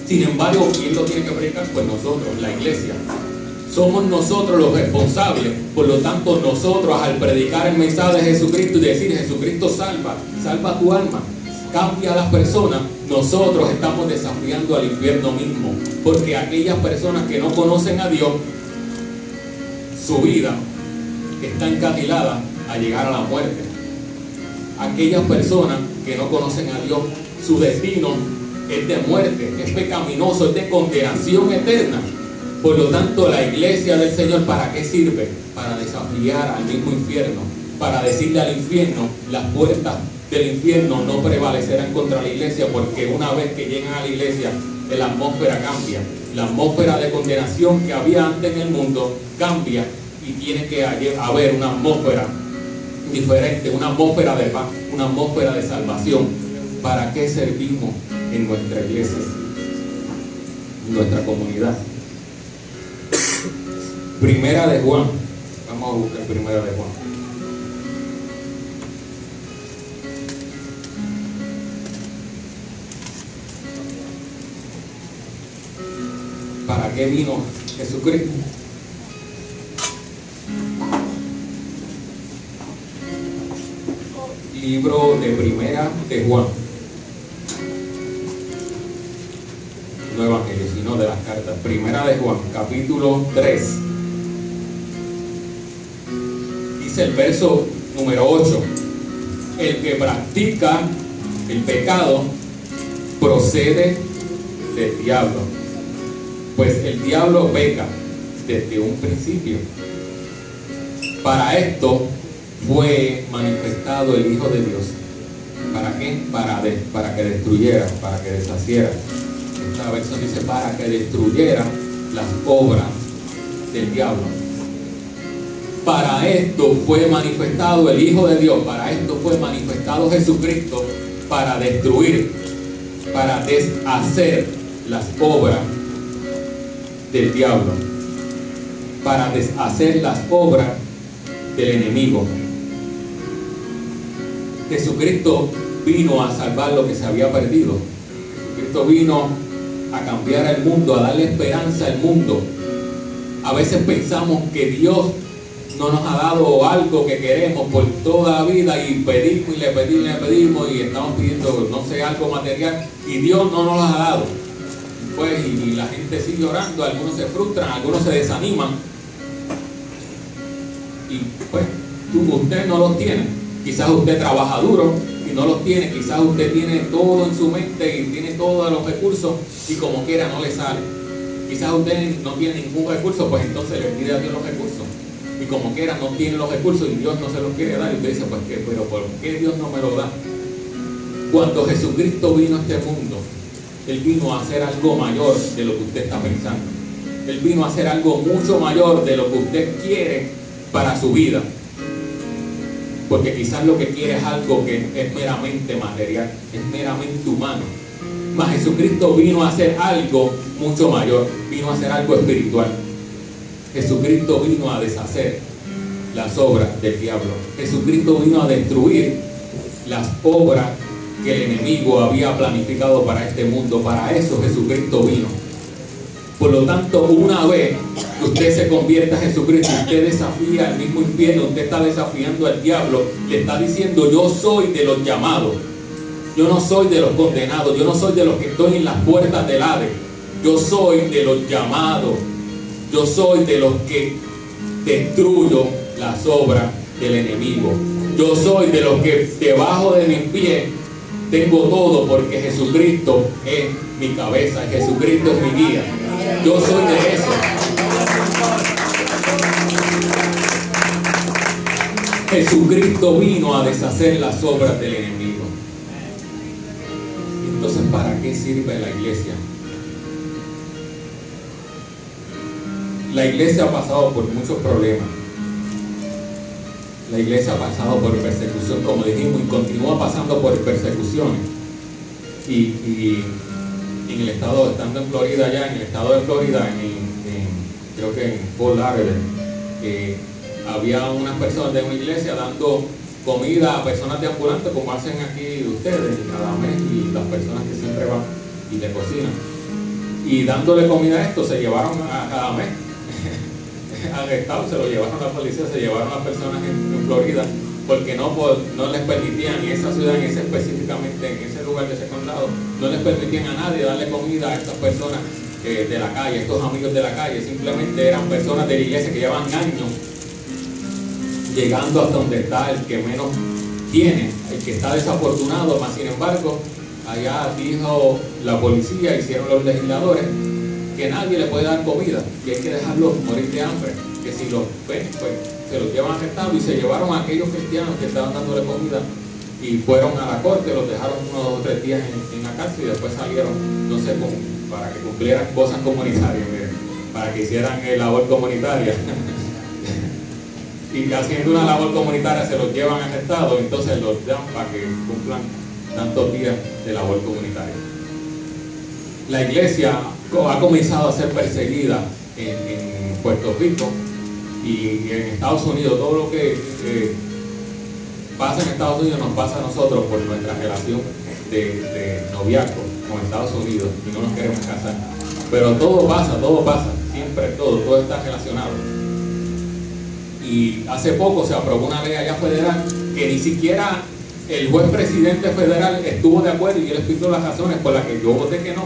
Speaker 1: Sin embargo, ¿quién lo tiene que predicar? Pues nosotros, la iglesia. Somos nosotros los responsables. Por lo tanto, nosotros al predicar el mensaje de Jesucristo y decir Jesucristo salva, salva tu alma, cambia a las personas, nosotros estamos desafiando al infierno mismo, porque aquellas personas que no conocen a Dios, su vida está encatilada a llegar a la muerte. Aquellas personas que no conocen a Dios, su destino es de muerte, es pecaminoso, es de condenación eterna. Por lo tanto, la iglesia del Señor, ¿para qué sirve? Para desafiar al mismo infierno, para decirle al infierno, las puertas del infierno no prevalecerán contra la iglesia, porque una vez que llegan a la iglesia, la atmósfera cambia. La atmósfera de condenación que había antes en el mundo cambia y tiene que haber una atmósfera diferente, una atmósfera de paz, una atmósfera de salvación. ¿Para qué servimos en nuestra iglesia, en nuestra comunidad? Primera de Juan, vamos a buscar Primera de Juan. ¿Para qué vino Jesucristo? Libro de Primera de Juan. No evangelio, sino de las cartas. Primera de Juan, capítulo 3. Dice el verso número 8: el que practica el pecado procede del diablo, pues el diablo peca desde un principio. Para esto fue manifestado el Hijo de Dios. ¿Para qué? Para que destruyera, para que deshaciera. Esta versión dice para que destruyera las obras del diablo. Para esto fue manifestado el Hijo de Dios, para esto fue manifestado Jesucristo, para destruir, para deshacer las obras del diablo, para deshacer las obras del enemigo. Jesucristo vino a salvar lo que se había perdido. Jesucristo vino a cambiar el mundo, a darle esperanza al mundo. A veces pensamos que Dios no nos ha dado algo que queremos por toda la vida y pedimos y le pedimos y estamos pidiendo, no sé, algo material y Dios no nos lo ha dado. Pues, y la gente sigue orando, algunos se frustran, algunos se desaniman y pues usted no los tiene. Quizás usted trabaja duro y no los tiene, quizás usted tiene todo en su mente y tiene todos los recursos y como quiera no le sale. Quizás usted no tiene ningún recurso, pues entonces le pide a Dios los recursos y como quiera no tiene los recursos y Dios no se los quiere dar y usted dice, pues ¿qué? Pero ¿por qué Dios no me lo da? Cuando Jesucristo vino a este mundo, Él vino a hacer algo mayor de lo que usted está pensando. Él vino a hacer algo mucho mayor de lo que usted quiere para su vida. Porque quizás lo que quiere es algo que es meramente material, es meramente humano. Mas Jesucristo vino a hacer algo mucho mayor, vino a hacer algo espiritual. Jesucristo vino a deshacer las obras del diablo. Jesucristo vino a destruir las obras que el enemigo había planificado para este mundo. Para eso Jesucristo vino. Por lo tanto, una vez que usted se convierta a Jesucristo, usted desafía al mismo infierno, usted está desafiando al diablo, le está diciendo, yo soy de los llamados, yo no soy de los condenados, yo no soy de los que estoy en las puertas del Hades, yo soy de los llamados, yo soy de los que destruyo las obras del enemigo, yo soy de los que debajo de mis pies tengo todo, porque Jesucristo es mi cabeza, Jesucristo es mi guía. Yo soy de eso. Jesucristo vino a deshacer las obras del enemigo. Entonces, ¿para qué sirve la iglesia? La iglesia ha pasado por muchos problemas. La iglesia ha pasado por persecución, como dijimos, y continúa pasando por persecuciones. Y en el estado, estando en Florida, allá en el estado de Florida, creo que en Fort Lauderdale, había unas personas de una iglesia dando comida a personas de ambulantes, como hacen aquí ustedes, cada mes, y las personas que siempre van y le cocinan. Y dándole comida a esto, se llevaron a cada mes arrestados, se lo llevaron a la policía, se llevaron a las personas en Florida porque no les permitían en esa ciudad, específicamente en ese lugar de ese condado, no les permitían a nadie darle comida a estas personas de la calle, estos amigos de la calle. Simplemente eran personas de la iglesia que llevan años llegando hasta donde está el que menos tiene, el que está desafortunado. Más sin embargo, allá dijo la policía, hicieron los legisladores, que nadie le puede dar comida, que hay que dejarlos morir de hambre, que si los ven, pues se los llevan arrestados, y se llevaron a aquellos cristianos que estaban dándole comida y fueron a la corte, los dejaron unos 2 o 3 días en la cárcel, y después salieron, no sé cómo, para que cumplieran cosas comunitarias, miren, para que hicieran labor comunitaria. Y haciendo una labor comunitaria se los llevan arrestados, entonces los dan para que cumplan tantos días de labor comunitaria. La iglesia ha comenzado a ser perseguida en Puerto Rico y en Estados Unidos. Todo lo que pasa en Estados Unidos nos pasa a nosotros por nuestra relación de noviazgo con Estados Unidos, y no nos queremos casar. Pero todo pasa, siempre todo está relacionado. Y hace poco se aprobó una ley allá federal que ni siquiera el juez presidente federal estuvo de acuerdo, y yo le explico las razones por las que yo voté que no.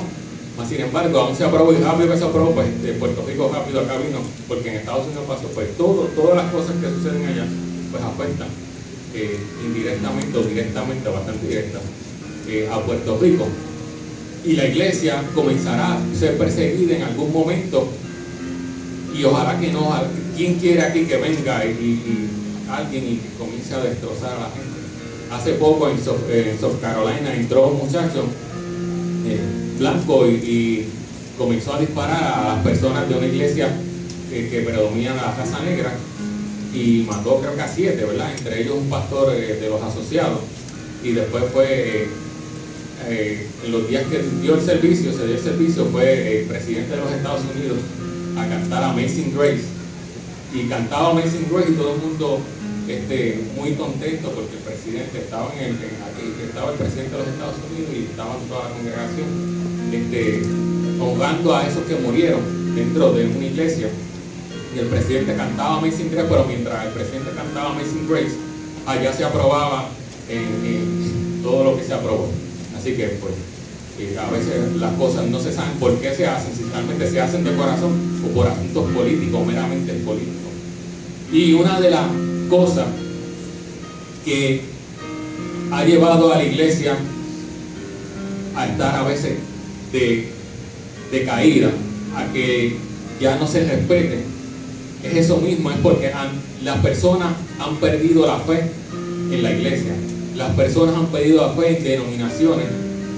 Speaker 1: Mas sin embargo, aún se aprobó, y rápido que se aprobó, pues Puerto Rico rápido acá vino, porque en Estados Unidos pasó. Pues todas las cosas que suceden allá pues afectan indirectamente o directamente, bastante directa, a Puerto Rico. Y la iglesia comenzará a ser perseguida en algún momento, y ojalá que no. ¿Quién quiere aquí que venga y alguien y comience a destrozar a la gente? Hace poco en South Carolina entró un muchacho blanco y comenzó a disparar a las personas de una iglesia que predomina la raza negra, y mató creo que a 7, ¿verdad? Entre ellos un pastor de los asociados. Y después fue, en los días que se dio el servicio, fue el presidente de los Estados Unidos a cantar Amazing Grace, y cantaba Amazing Grace, y todo el mundo muy contento, porque el presidente estaba estaba el presidente de los Estados Unidos, y estaba toda la congregación honrando a esos que murieron dentro de una iglesia. Y el presidente cantaba Amazing Grace, pero mientras el presidente cantaba Amazing Grace, allá se aprobaba todo lo que se aprobó. Así que pues a veces las cosas no se saben por qué se hacen, si realmente se hacen de corazón o por asuntos políticos, meramente políticos. Y una de las cosas que ha llevado a la iglesia a estar a veces de caída, a que ya no se respete, es eso mismo, es porque las personas han perdido la fe en la iglesia. Las personas han perdido la fe en denominaciones,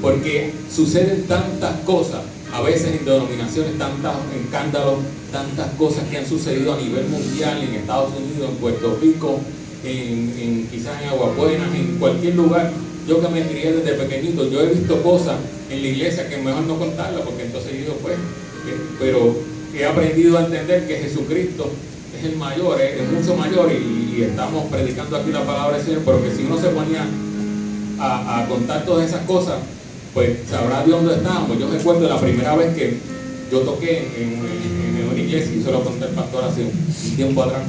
Speaker 1: porque suceden tantas cosas, a veces en denominaciones, tantos escándalos, tantas cosas que han sucedido a nivel mundial, en Estados Unidos, en Puerto Rico, quizás en Aguas Buenas, en cualquier lugar. Yo que me crié desde pequeñito, yo he visto cosas en la iglesia que es mejor no contarlas, porque entonces yo digo, pues, pero he aprendido a entender que Jesucristo es el mayor, es mucho mayor, y estamos predicando aquí la palabra del Señor, pero que si uno se ponía a contar todas esas cosas, pues sabrá de dónde estábamos. Yo recuerdo la primera vez que yo toqué en una iglesia, y se lo conté al pastor hace un tiempo atrás.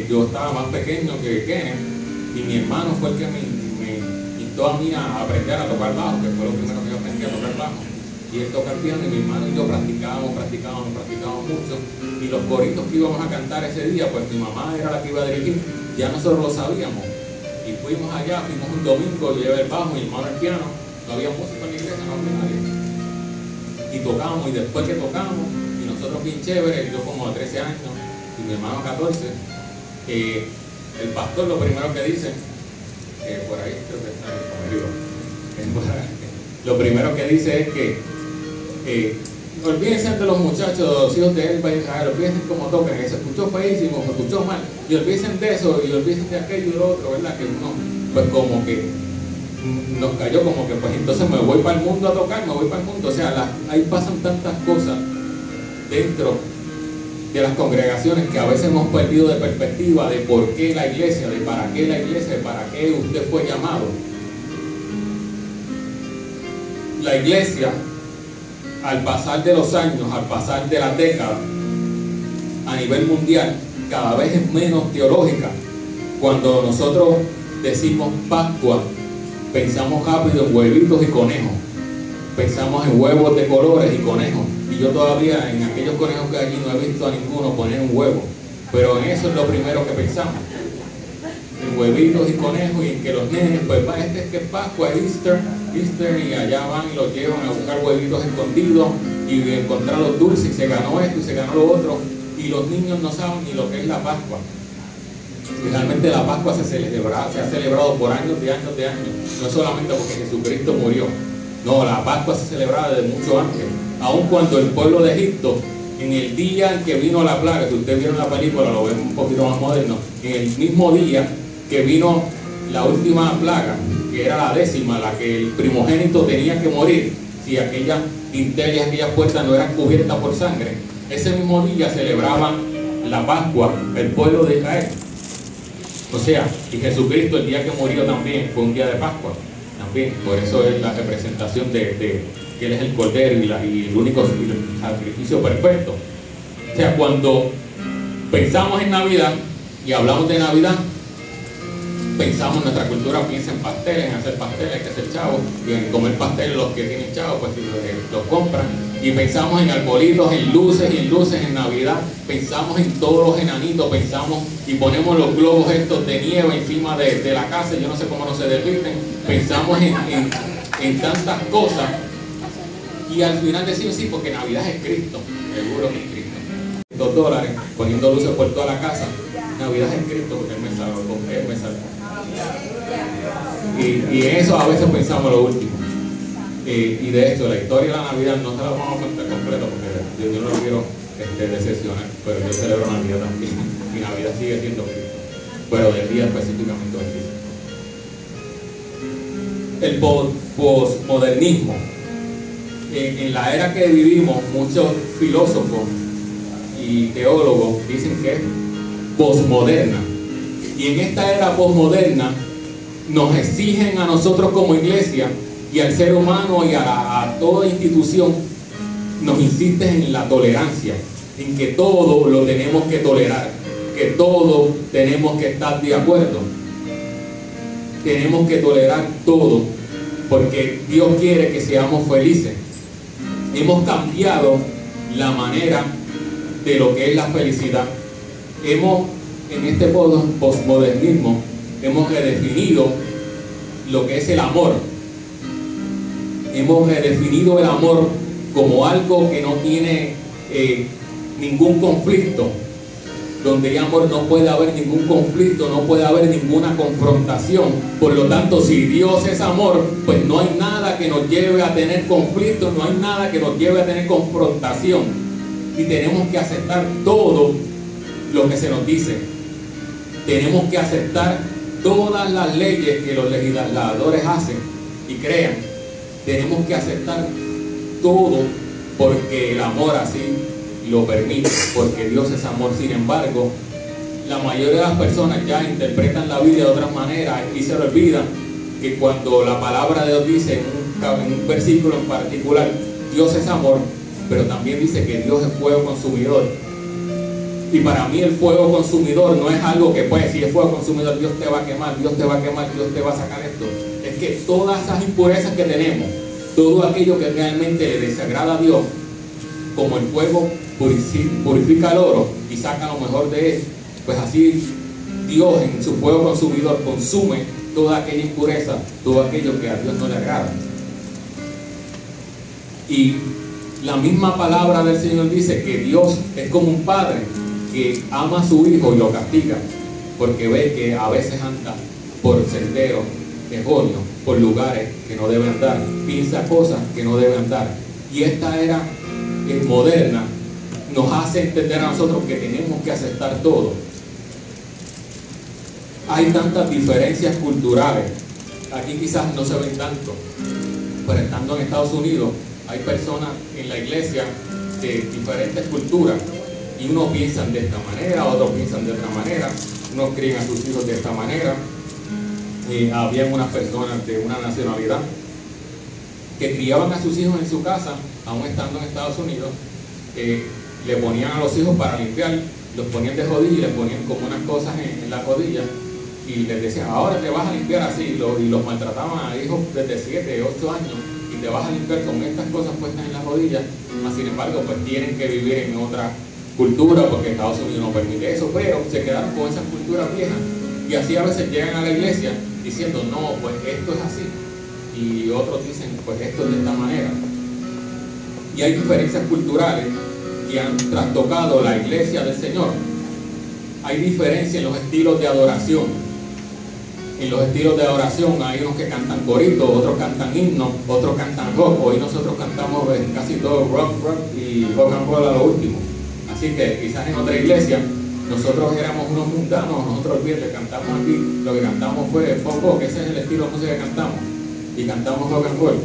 Speaker 1: Yo estaba más pequeño que Kenneth, y mi hermano fue el que me instó a mí a aprender a tocar bajo, que fue lo primero que yo aprendí, a tocar bajo. Y él toca el piano, y mi hermano y yo practicábamos mucho, y los coritos que íbamos a cantar ese día, pues mi mamá era la que iba a dirigir, ya nosotros lo sabíamos. Y fuimos allá, fuimos un domingo, yo llevé el bajo, mi hermano el piano, no había música en la iglesia, no había nadie. Y tocamos, y después que tocamos, y nosotros bien chévere, yo como de 13 años, y mi hermano 14, el pastor lo primero que dice, por ahí creo que está arriba, lo primero que dice es que olvídense de los muchachos, de los hijos de Elba y Israel, olvídense cómo tocan, se escuchó feísimo, se escuchó mal, y olvídense de eso, y olvídense de aquello y lo otro, ¿verdad? Que uno, pues como que nos cayó, como que pues entonces me voy para el mundo a tocar, me voy para el mundo. O sea, ahí pasan tantas cosas dentro de las congregaciones que a veces hemos perdido de perspectiva de por qué la iglesia, de para qué la iglesia, de para qué usted fue llamado. La iglesia, al pasar de los años, al pasar de las décadas, a nivel mundial, cada vez es menos teológica, Cuando nosotros decimos Pascua, pensamos rápido en huevitos y conejos. Pensamos en huevos de colores y conejos. Y yo todavía en aquellos conejos que hay allí no he visto a ninguno poner un huevo. Pero en eso es lo primero que pensamos. En huevitos y conejos, y en que los nenes, pues va, este es que es Pascua, Easter, y allá van y los llevan a buscar huevitos escondidos y encontrar los dulces, y se ganó esto y se ganó lo otro, y los niños no saben ni lo que es la Pascua. Y realmente la Pascua se ha celebrado por años de años de años, no solamente porque Jesucristo murió, no, la Pascua se celebraba desde mucho antes, aun cuando el pueblo de Egipto, en el día en que vino la plaga, si ustedes vieron la película, lo ven un poquito más moderno, en el mismo día que vino la última plaga, que era la 10ª, la que el primogénito tenía que morir si aquellas dinteles y aquellas puertas no eran cubiertas por sangre. Ese mismo día celebraban la Pascua el pueblo de Israel. O sea, y Jesucristo el día que murió también fue un día de Pascua también. Por eso es la representación de que Él es el Cordero y el único sacrificio perfecto. O sea, cuando pensamos en Navidad y hablamos de Navidad, pensamos en nuestra cultura, piensa en pasteles, en hacer pasteles, hay que hacer chavos, y en comer pasteles los que tienen chavos, pues los compran, y pensamos en arbolitos, en luces en Navidad, pensamos en todos los enanitos, pensamos y ponemos los globos estos de nieve encima de la casa, yo no sé cómo no se derriten, pensamos en tantas cosas, y al final decimos sí, porque Navidad es Cristo, seguro que es Cristo. $2, poniendo luces por toda la casa, Navidad es Cristo, porque Él me salvó, Él me salvó. Y en eso a veces pensamos lo último. Y de hecho, la historia de la Navidad no se la vamos a contar completa porque yo no lo quiero decepcionar, pero yo celebro Navidad también. Mi Navidad sigue siendo Cristo, pero del día específicamente de Cristo. El posmodernismo. En la era que vivimos, muchos filósofos y teólogos dicen que es posmoderna. Y en esta era posmoderna nos exigen a nosotros como iglesia y al ser humano y a toda institución, nos insisten en la tolerancia, en que todo lo tenemos que tolerar, que todo tenemos que estar de acuerdo. Tenemos que tolerar todo, porque Dios quiere que seamos felices. Hemos cambiado la manera de lo que es la felicidad. En este posmodernismo hemos redefinido lo que es el amor. Hemos redefinido el amor como algo que no tiene ningún conflicto. Donde hay amor no puede haber ningún conflicto, no puede haber ninguna confrontación. Por lo tanto, si Dios es amor, pues no hay nada que nos lleve a tener conflicto, no hay nada que nos lleve a tener confrontación. Y tenemos que aceptar todo lo que se nos dice. Tenemos que aceptar todas las leyes que los legisladores hacen y crean. Tenemos que aceptar todo porque el amor así lo permite, porque Dios es amor. Sin embargo, la mayoría de las personas ya interpretan la Biblia de otras maneras y se le olvidan que cuando la palabra de Dios dice en un versículo en particular, Dios es amor, pero también dice que Dios es fuego consumidor. Y para mí el fuego consumidor no es algo que, pues, si es fuego consumidor, Dios te va a quemar, Dios te va a quemar, Dios te va a sacar esto. Es que todas esas impurezas que tenemos, todo aquello que realmente le desagrada a Dios, como el fuego purifica el oro y saca lo mejor de él, pues así Dios en su fuego consumidor consume toda aquella impureza, todo aquello que a Dios no le agrada. Y la misma palabra del Señor dice que Dios es como un padre que ama a su hijo y lo castiga porque ve que a veces anda por senderos erróneos, por lugares que no debe andar, piensa cosas que no debe andar. Y esta era moderna nos hace entender a nosotros que tenemos que aceptar todo. Hay tantas diferencias culturales, aquí quizás no se ven tanto, pero estando en Estados Unidos hay personas en la iglesia de diferentes culturas y unos piensan de esta manera, otros piensan de otra manera, unos crían a sus hijos de esta manera. Habían unas personas de una nacionalidad que criaban a sus hijos en su casa, aún estando en Estados Unidos, le ponían a los hijos para limpiar, los ponían de rodillas y les ponían como unas cosas en la rodilla y les decían, ahora te vas a limpiar así, y los maltrataban a hijos desde 7, 8 años, y te vas a limpiar con estas cosas puestas en las rodillas, mas sin embargo pues tienen que vivir en otra cultura porque Estados Unidos no permite eso, pero se quedaron con esas culturas viejas, y así a veces llegan a la iglesia diciendo, no, pues esto es así, y otros dicen, pues esto es de esta manera. Y hay diferencias culturales que han trastocado la iglesia del Señor. Hay diferencia en los estilos de adoración. En los estilos de adoración hay unos que cantan coritos, otros cantan himnos, otros cantan rock. Hoy nosotros cantamos casi todo rock y rock and roll a lo último. Así que quizás en otra iglesia nosotros éramos unos mundanos, nosotros el viernes cantamos aquí, lo que cantamos fue folk rock, ese es el estilo de música que cantamos, y cantamos rock and roll.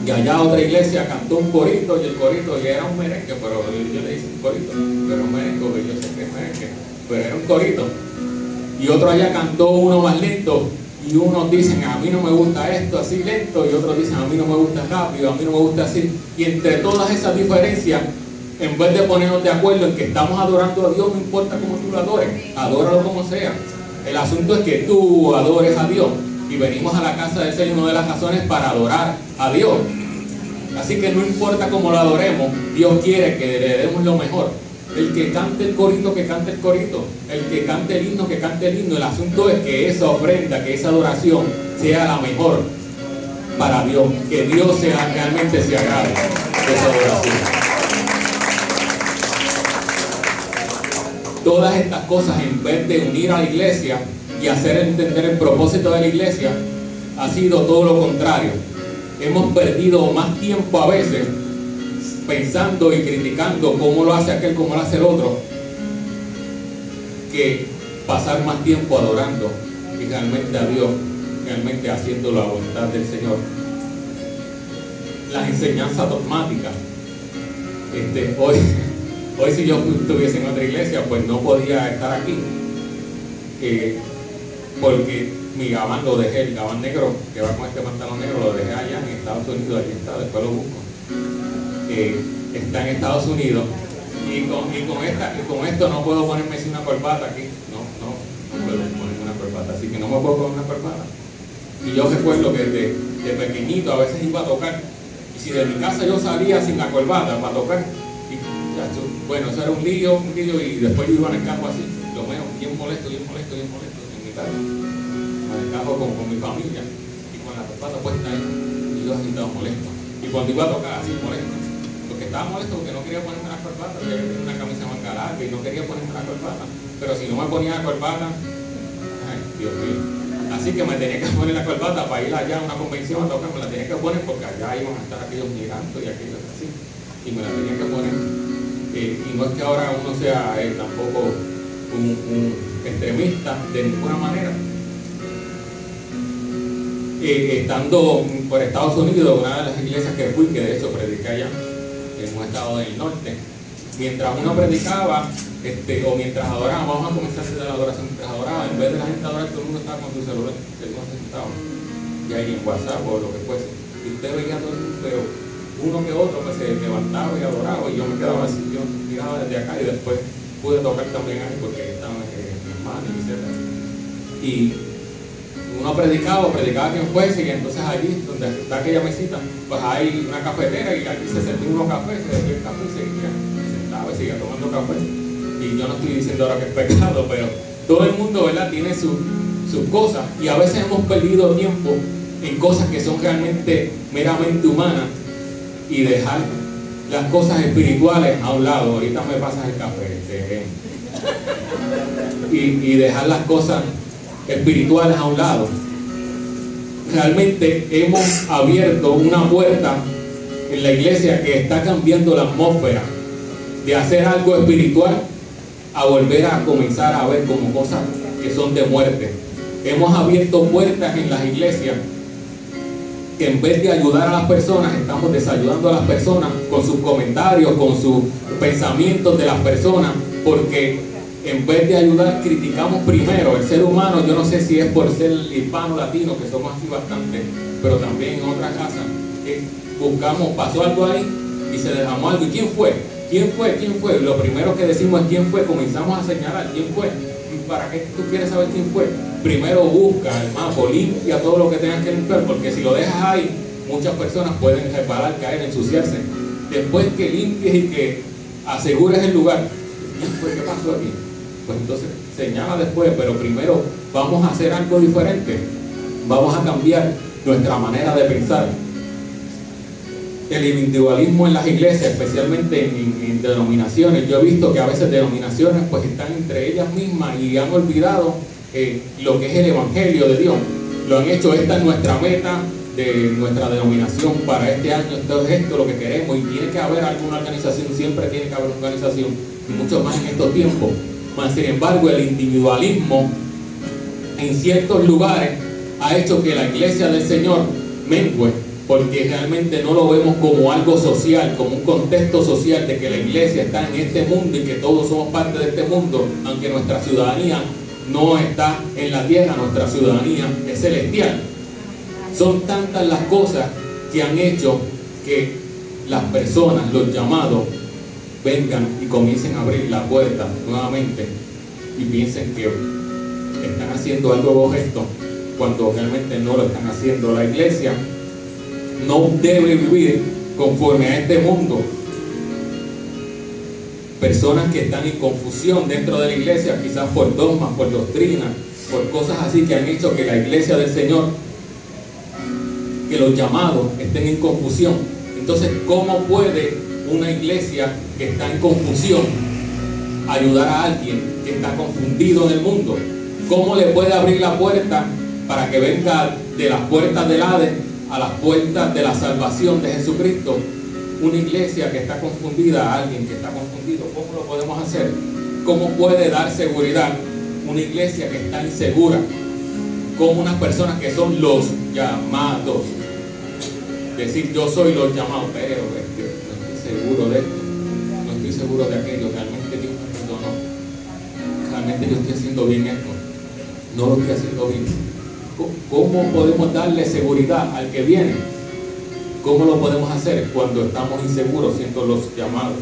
Speaker 1: Y allá otra iglesia cantó un corito, y el corito ya era un merengue, pero yo le hice un corito, pero un merengue, porque yo sé que es merengue, pero era un corito. Y otro allá cantó uno más lento, y unos dicen, a mí no me gusta esto así lento, y otros dicen, a mí no me gusta rápido, a mí no me gusta así. Y entre todas esas diferencias, en vez de ponernos de acuerdo en que estamos adorando a Dios, no importa cómo tú lo adores, adóralo como sea. El asunto es que tú adores a Dios. Y venimos a la casa del Señor, una de las razones para adorar a Dios. Así que no importa cómo lo adoremos, Dios quiere que le demos lo mejor. El que cante el corito, que cante el corito. El que cante el himno, que cante el himno. El asunto es que esa ofrenda, que esa adoración sea la mejor para Dios. Que Dios realmente se agrade de esa adoración. Todas estas cosas, en vez de unir a la iglesia y hacer entender el propósito de la iglesia, ha sido todo lo contrario. Hemos perdido más tiempo a veces pensando y criticando cómo lo hace aquel, cómo lo hace el otro, que pasar más tiempo adorando y realmente a Dios, realmente haciendo la voluntad del Señor. Las enseñanzas dogmáticas. Hoy si yo estuviese en otra iglesia, pues no podía estar aquí. Porque mi gabán lo dejé, el gabán negro que va con este pantalón negro, lo dejé allá en Estados Unidos, allí está, después lo busco. Está en Estados Unidos, y con esto no puedo ponerme así una corbata aquí, no puedo ponerme una corbata, así que no me puedo poner una corbata. Y yo recuerdo que de pequeñito a veces iba a tocar, y si de mi casa yo salía sin la corbata para tocar, bueno, eso era un lío, y después yo iba en el carro así, lo menos bien molesto en mi casa, en el carro con mi familia, y con la corbata puesta ahí, y yo así estaba molesto. Y cuando iba a tocar así molesto, porque estaba molesto porque no quería ponerme la corbata, porque tenía una camisa manga larga y no quería ponerme la corbata, pero si no me ponía la corbata, ay, Dios mío. Así que me tenía que poner la corbata para ir allá a una convención a tocar, me la tenía que poner porque allá iban a estar aquellos migrantes y aquellos así, y me la tenía que poner. Y no es que ahora uno sea tampoco un extremista de ninguna manera. Estando por Estados Unidos, una de las iglesias que fui, que de hecho prediqué allá, en un estado del norte, mientras uno predicaba, o mientras adoraba, vamos a comenzar a hacer la adoración, mientras adoraba, en vez de la gente adorar, todo el mundo estaba con su celular, algunos se sentaban, y ahí en WhatsApp o lo que fuese, y usted veía todo el mundo, pero uno que otro pues se levantaba y adoraba, y yo me quedaba así, yo miraba desde acá, y después pude tocar también ahí, porque ahí estaban mi hermano y etc. Y uno predicaba quien fuese, y entonces allí, donde está aquella mesita, pues hay una cafetera, y aquí se servía unos cafés, se servía el café y seguía, se sentaba y seguía tomando café. Y yo no estoy diciendo ahora que es pecado, pero todo el mundo, ¿verdad?, tiene sus cosas, y a veces hemos perdido tiempo en cosas que son realmente meramente humanas, y dejar las cosas espirituales a un lado. Ahorita me pasas el café, y dejar las cosas espirituales a un lado. Realmente hemos abierto una puerta en la iglesia que está cambiando la atmósfera de hacer algo espiritual a volver a comenzar a ver como cosas que son de muerte. Hemos abierto puertas en las iglesias que en vez de ayudar a las personas, estamos desayudando a las personas con sus comentarios, con sus pensamientos de las personas, porque en vez de ayudar, criticamos primero. El ser humano, yo no sé si es por ser hispano, latino, que somos así bastante, pero también en otras casas, buscamos, pasó algo ahí y se derramó algo. ¿Y quién fue? ¿Quién fue? ¿Quién fue? Lo primero que decimos es quién fue, comenzamos a señalar quién fue. ¿para qué tú quieres saber quién fue? Primero busca el mapa, limpia todo lo que tengas que limpiar, porque si lo dejas ahí, muchas personas pueden resbalar, caer, ensuciarse. Después que limpies y que asegures el lugar, ¿qué pasó aquí? Pues entonces señala después, pero primero vamos a hacer algo diferente, vamos a cambiar nuestra manera de pensar. El individualismo en las iglesias, especialmente en denominaciones, yo he visto que a veces denominaciones pues están entre ellas mismas y han olvidado lo que es el evangelio de Dios. Lo han hecho, esta es nuestra meta de nuestra denominación para este año, esto es esto lo que queremos, y tiene que haber alguna organización, siempre tiene que haber una organización, y mucho más en estos tiempos. Sin embargo, el individualismo en ciertos lugares ha hecho que la iglesia del Señor mengue, porque realmente no lo vemos como algo social, como un contexto social de que la iglesia está en este mundo y que todos somos parte de este mundo, aunque nuestra ciudadanía no está en la tierra, nuestra ciudadanía es celestial. Son tantas las cosas que han hecho que las personas, los llamados, vengan y comiencen a abrir la puerta nuevamente y piensen que están haciendo algo correcto cuando realmente no lo están haciendo. La iglesia no debe vivir conforme a este mundo. Personas que están en confusión dentro de la iglesia, quizás por dogmas, por doctrinas, por cosas así que han hecho que la iglesia del Señor, que los llamados estén en confusión. Entonces, ¿cómo puede una iglesia que está en confusión ayudar a alguien que está confundido en el mundo? ¿Cómo le puede abrir la puerta para que venga de las puertas del Hades a las puertas de la salvación de Jesucristo? Una iglesia que está confundida, a alguien que está confundido, ¿cómo lo podemos hacer? ¿Cómo puede dar seguridad una iglesia que está insegura? Como unas personas que son los llamados. Decir, yo soy los llamados, pero no estoy seguro de esto, no estoy seguro de aquello, realmente Dios me perdonó, realmente yo estoy haciendo bien esto, no lo estoy haciendo bien. ¿Cómo podemos darle seguridad al que viene? ¿Cómo lo podemos hacer cuando estamos inseguros siendo los llamados?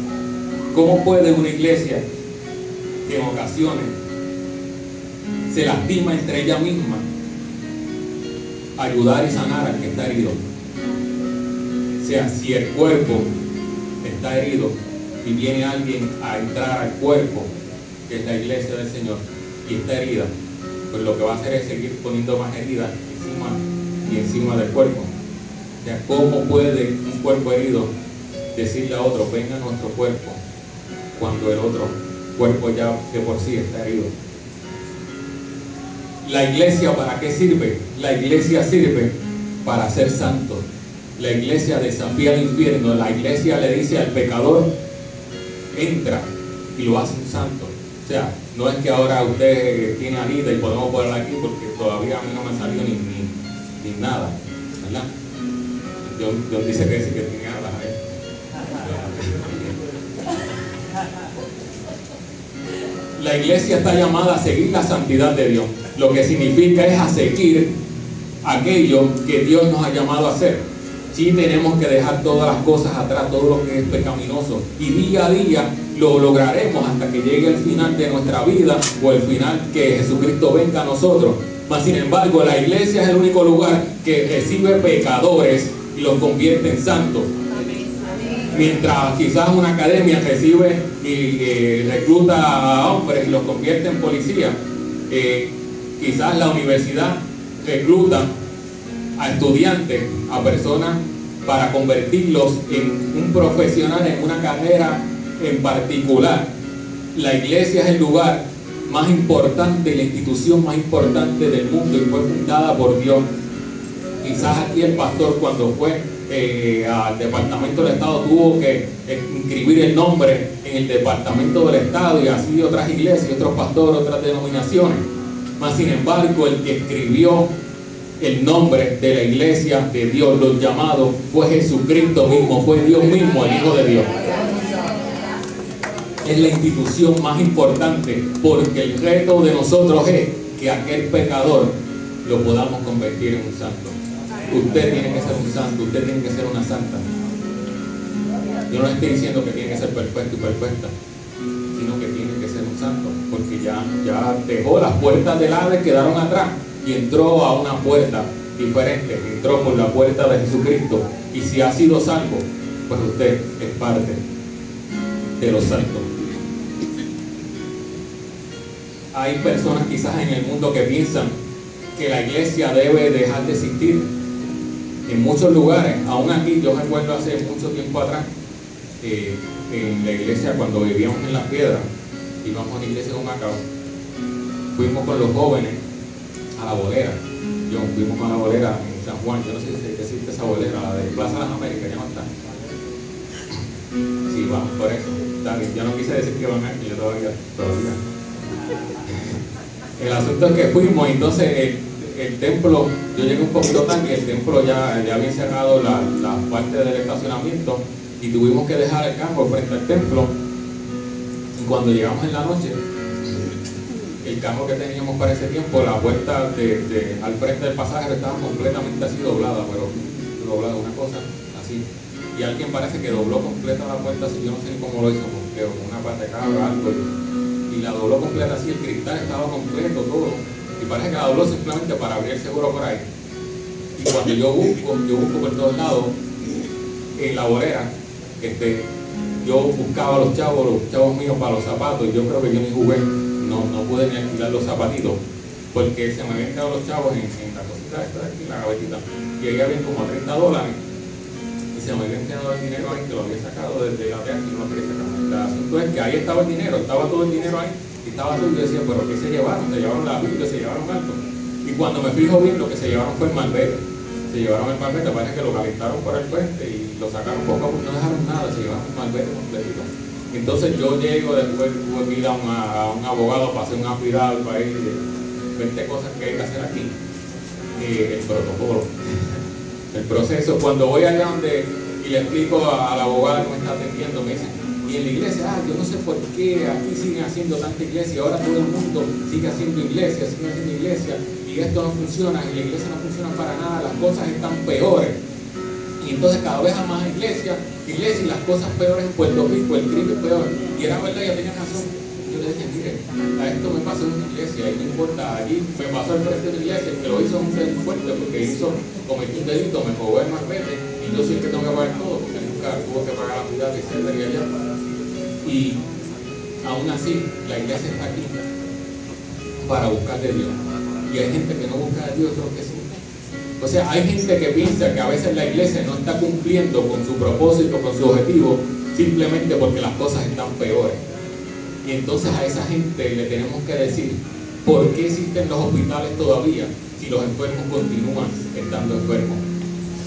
Speaker 1: ¿Cómo puede una iglesia que en ocasiones se lastima entre ella misma ayudar y sanar al que está herido? O sea, si el cuerpo está herido y viene alguien a entrar al cuerpo, que es la iglesia del Señor, y está herida, pues lo que va a hacer es seguir poniendo más heridas encima del cuerpo. O sea, ¿cómo puede un cuerpo herido decirle a otro, venga a nuestro cuerpo, cuando el otro cuerpo ya de por sí está herido? ¿La iglesia para qué sirve? La iglesia sirve para ser santos. La iglesia desafía al infierno. La iglesia le dice al pecador, entra, y lo hace un santo. O sea, no es que ahora usted tiene herida y podemos ponerla aquí porque todavía a mí no me salió ni nada, ¿verdad? John dice que sí que tiene alas ahí. La iglesia está llamada a seguir la santidad de Dios, lo que significa es a seguir aquello que Dios nos ha llamado a hacer. Sí, tenemos que dejar todas las cosas atrás, todo lo que es pecaminoso, y día a día lo lograremos hasta que llegue el final de nuestra vida o el final que Jesucristo venga a nosotros. Mas sin embargo, la iglesia es el único lugar que recibe pecadores y los convierte en santos. Mientras quizás una academia recibe y recluta a hombres y los convierte en policía, quizás la universidad recluta a estudiantes, a personas para convertirlos en un profesional en una carrera en particular. La iglesia es el lugar más importante, la institución más importante del mundo, y fue fundada por Dios. Quizás aquí el pastor, cuando fue al Departamento del Estado, tuvo que inscribir el nombre en el Departamento del Estado, y así otras iglesias, otros pastores, otras denominaciones. Mas sin embargo, el que escribió el nombre de la iglesia de Dios, los llamados, fue Jesucristo mismo, fue Dios mismo, el Hijo de Dios. Es la institución más importante, porque el reto de nosotros es que aquel pecador lo podamos convertir en un santo. Usted tiene que ser un santo, usted tiene que ser una santa. Yo no estoy diciendo que tiene que ser perfecto y perfecta, sino que tiene que ser un santo, porque que ya dejó las puertas del Hades, quedaron atrás y entró a una puerta diferente, entró por la puerta de Jesucristo. Y si ha sido salvo, pues usted es parte de los santos. Hay personas quizás en el mundo que piensan que la iglesia debe dejar de existir. En muchos lugares, aún aquí, yo recuerdo hace mucho tiempo atrás, en la iglesia cuando vivíamos en Las Piedras, íbamos a una iglesia de Humacao, fuimos con los jóvenes a la bolera. Fuimos a la bolera en San Juan, yo no sé si existe esa bolera, la de Plaza de las Américas, ya no está. Sí, vamos por eso. Ya no quise decir que van a ir, yo todavía. El asunto es que fuimos, entonces el templo, yo llegué un poquito tarde y el templo ya había cerrado la parte del estacionamiento y tuvimos que dejar el carro frente al templo. Y cuando llegamos en la noche, el carro que teníamos para ese tiempo, la puerta al frente del pasajero estaba completamente así doblada, pero doblada, una cosa así. Y alguien parece que dobló completa la puerta así, yo no sé ni cómo lo hizo, porque con una pata de cabra o algo, y la dobló completa así, el cristal estaba completo, todo. Y parece que la dobló simplemente para abrir el seguro por ahí. Y cuando yo busco por todos lados, en la bolera, yo buscaba a los chavos míos para los zapatos, y yo creo que yo ni jugué, no pude ni alquilar los zapatitos, porque se me habían quedado los chavos en la cosita esta de aquí, la gavetita, y ahí habían como $30, y se me habían quedado el dinero ahí, que lo había sacado desde la teatro y no lo quería sacar. El asunto es que ahí estaba el dinero, estaba todo el dinero ahí, y estaba todo, y yo decía, pero ¿qué se llevaron? Se llevaron la Biblia, se llevaron algo. Y cuando me fijo bien, lo que se llevaron fue el malvete. Se llevaron el malvete, parece que lo calentaron por el frente y lo sacaron poco a poco, no dejaron nada, se llevaron el malvete completito. Entonces yo llego, después tuve que ir a un abogado para hacer un affidavit, para ir 20 cosas que hay que hacer aquí. El protocolo, el proceso. Cuando voy allá y le explico al abogado que me está atendiendo, me dice, y en la iglesia, yo no sé por qué aquí siguen haciendo tanta iglesia, ahora todo el mundo sigue haciendo iglesia, y esto no funciona, y la iglesia no funciona para nada, las cosas están peores. Y entonces cada vez hay más iglesia y las cosas peores en Puerto Rico, el crimen peor. Y era verdad, ya tenía razón. Yo le dije, mire, a esto me pasó en una iglesia, y no importa, allí me pasó al frente de una iglesia, el que lo hizo es un delincuente, porque cometió un delito, me robó el malvete, y yo soy el que tengo que pagar todo, porque nunca tuvo que pagar la ciudad, etcétera, y allá. Y aún así, la iglesia está aquí para buscar de Dios. Y hay gente que no busca de Dios, creo que sí. O sea, hay gente que piensa que a veces la iglesia no está cumpliendo con su propósito, con su objetivo, simplemente porque las cosas están peores. Y entonces a esa gente le tenemos que decir, ¿por qué existen los hospitales todavía si los enfermos continúan estando enfermos?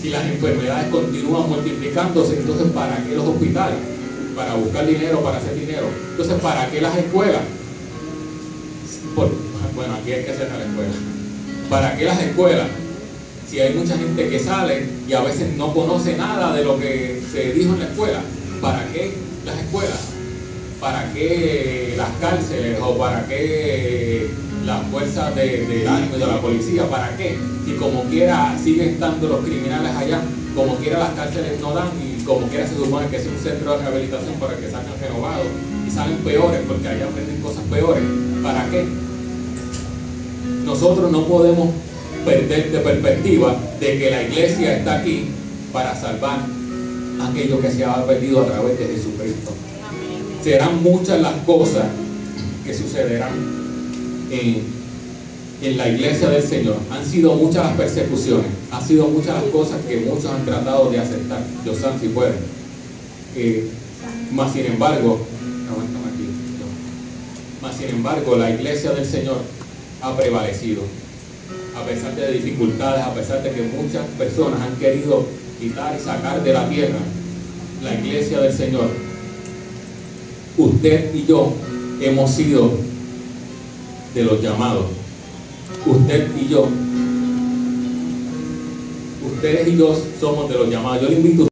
Speaker 1: Si las enfermedades continúan multiplicándose, entonces ¿para qué los hospitales? Para buscar dinero, para hacer dinero. Entonces, ¿para qué las escuelas? Bueno, aquí hay que hacer la escuela. ¿Para qué las escuelas? Si hay mucha gente que sale y a veces no conoce nada de lo que se dijo en la escuela, ¿para qué las escuelas? ¿Para qué las cárceles? ¿O para qué las fuerzas del arma y de la policía? ¿Para qué? Si como quiera siguen estando los criminales allá, como quiera las cárceles no dan, y como quiera se supone que es un centro de rehabilitación para que salgan renovados y salen peores porque allá aprenden cosas peores. ¿Para qué? Nosotros no podemos perder de perspectiva de que la iglesia está aquí para salvar aquello que se ha perdido a través de Jesucristo. Serán muchas las cosas que sucederán en la iglesia del Señor. Han sido muchas las persecuciones, han sido muchas las cosas que muchos han tratado de aceptar. Dios santo si pueden. Mas sin embargo, la iglesia del Señor ha prevalecido. A pesar de dificultades, a pesar de que muchas personas han querido quitar y sacar de la tierra la iglesia del Señor, usted y yo hemos sido de los llamados. Usted y yo, ustedes y yo somos de los llamados. Yo le invito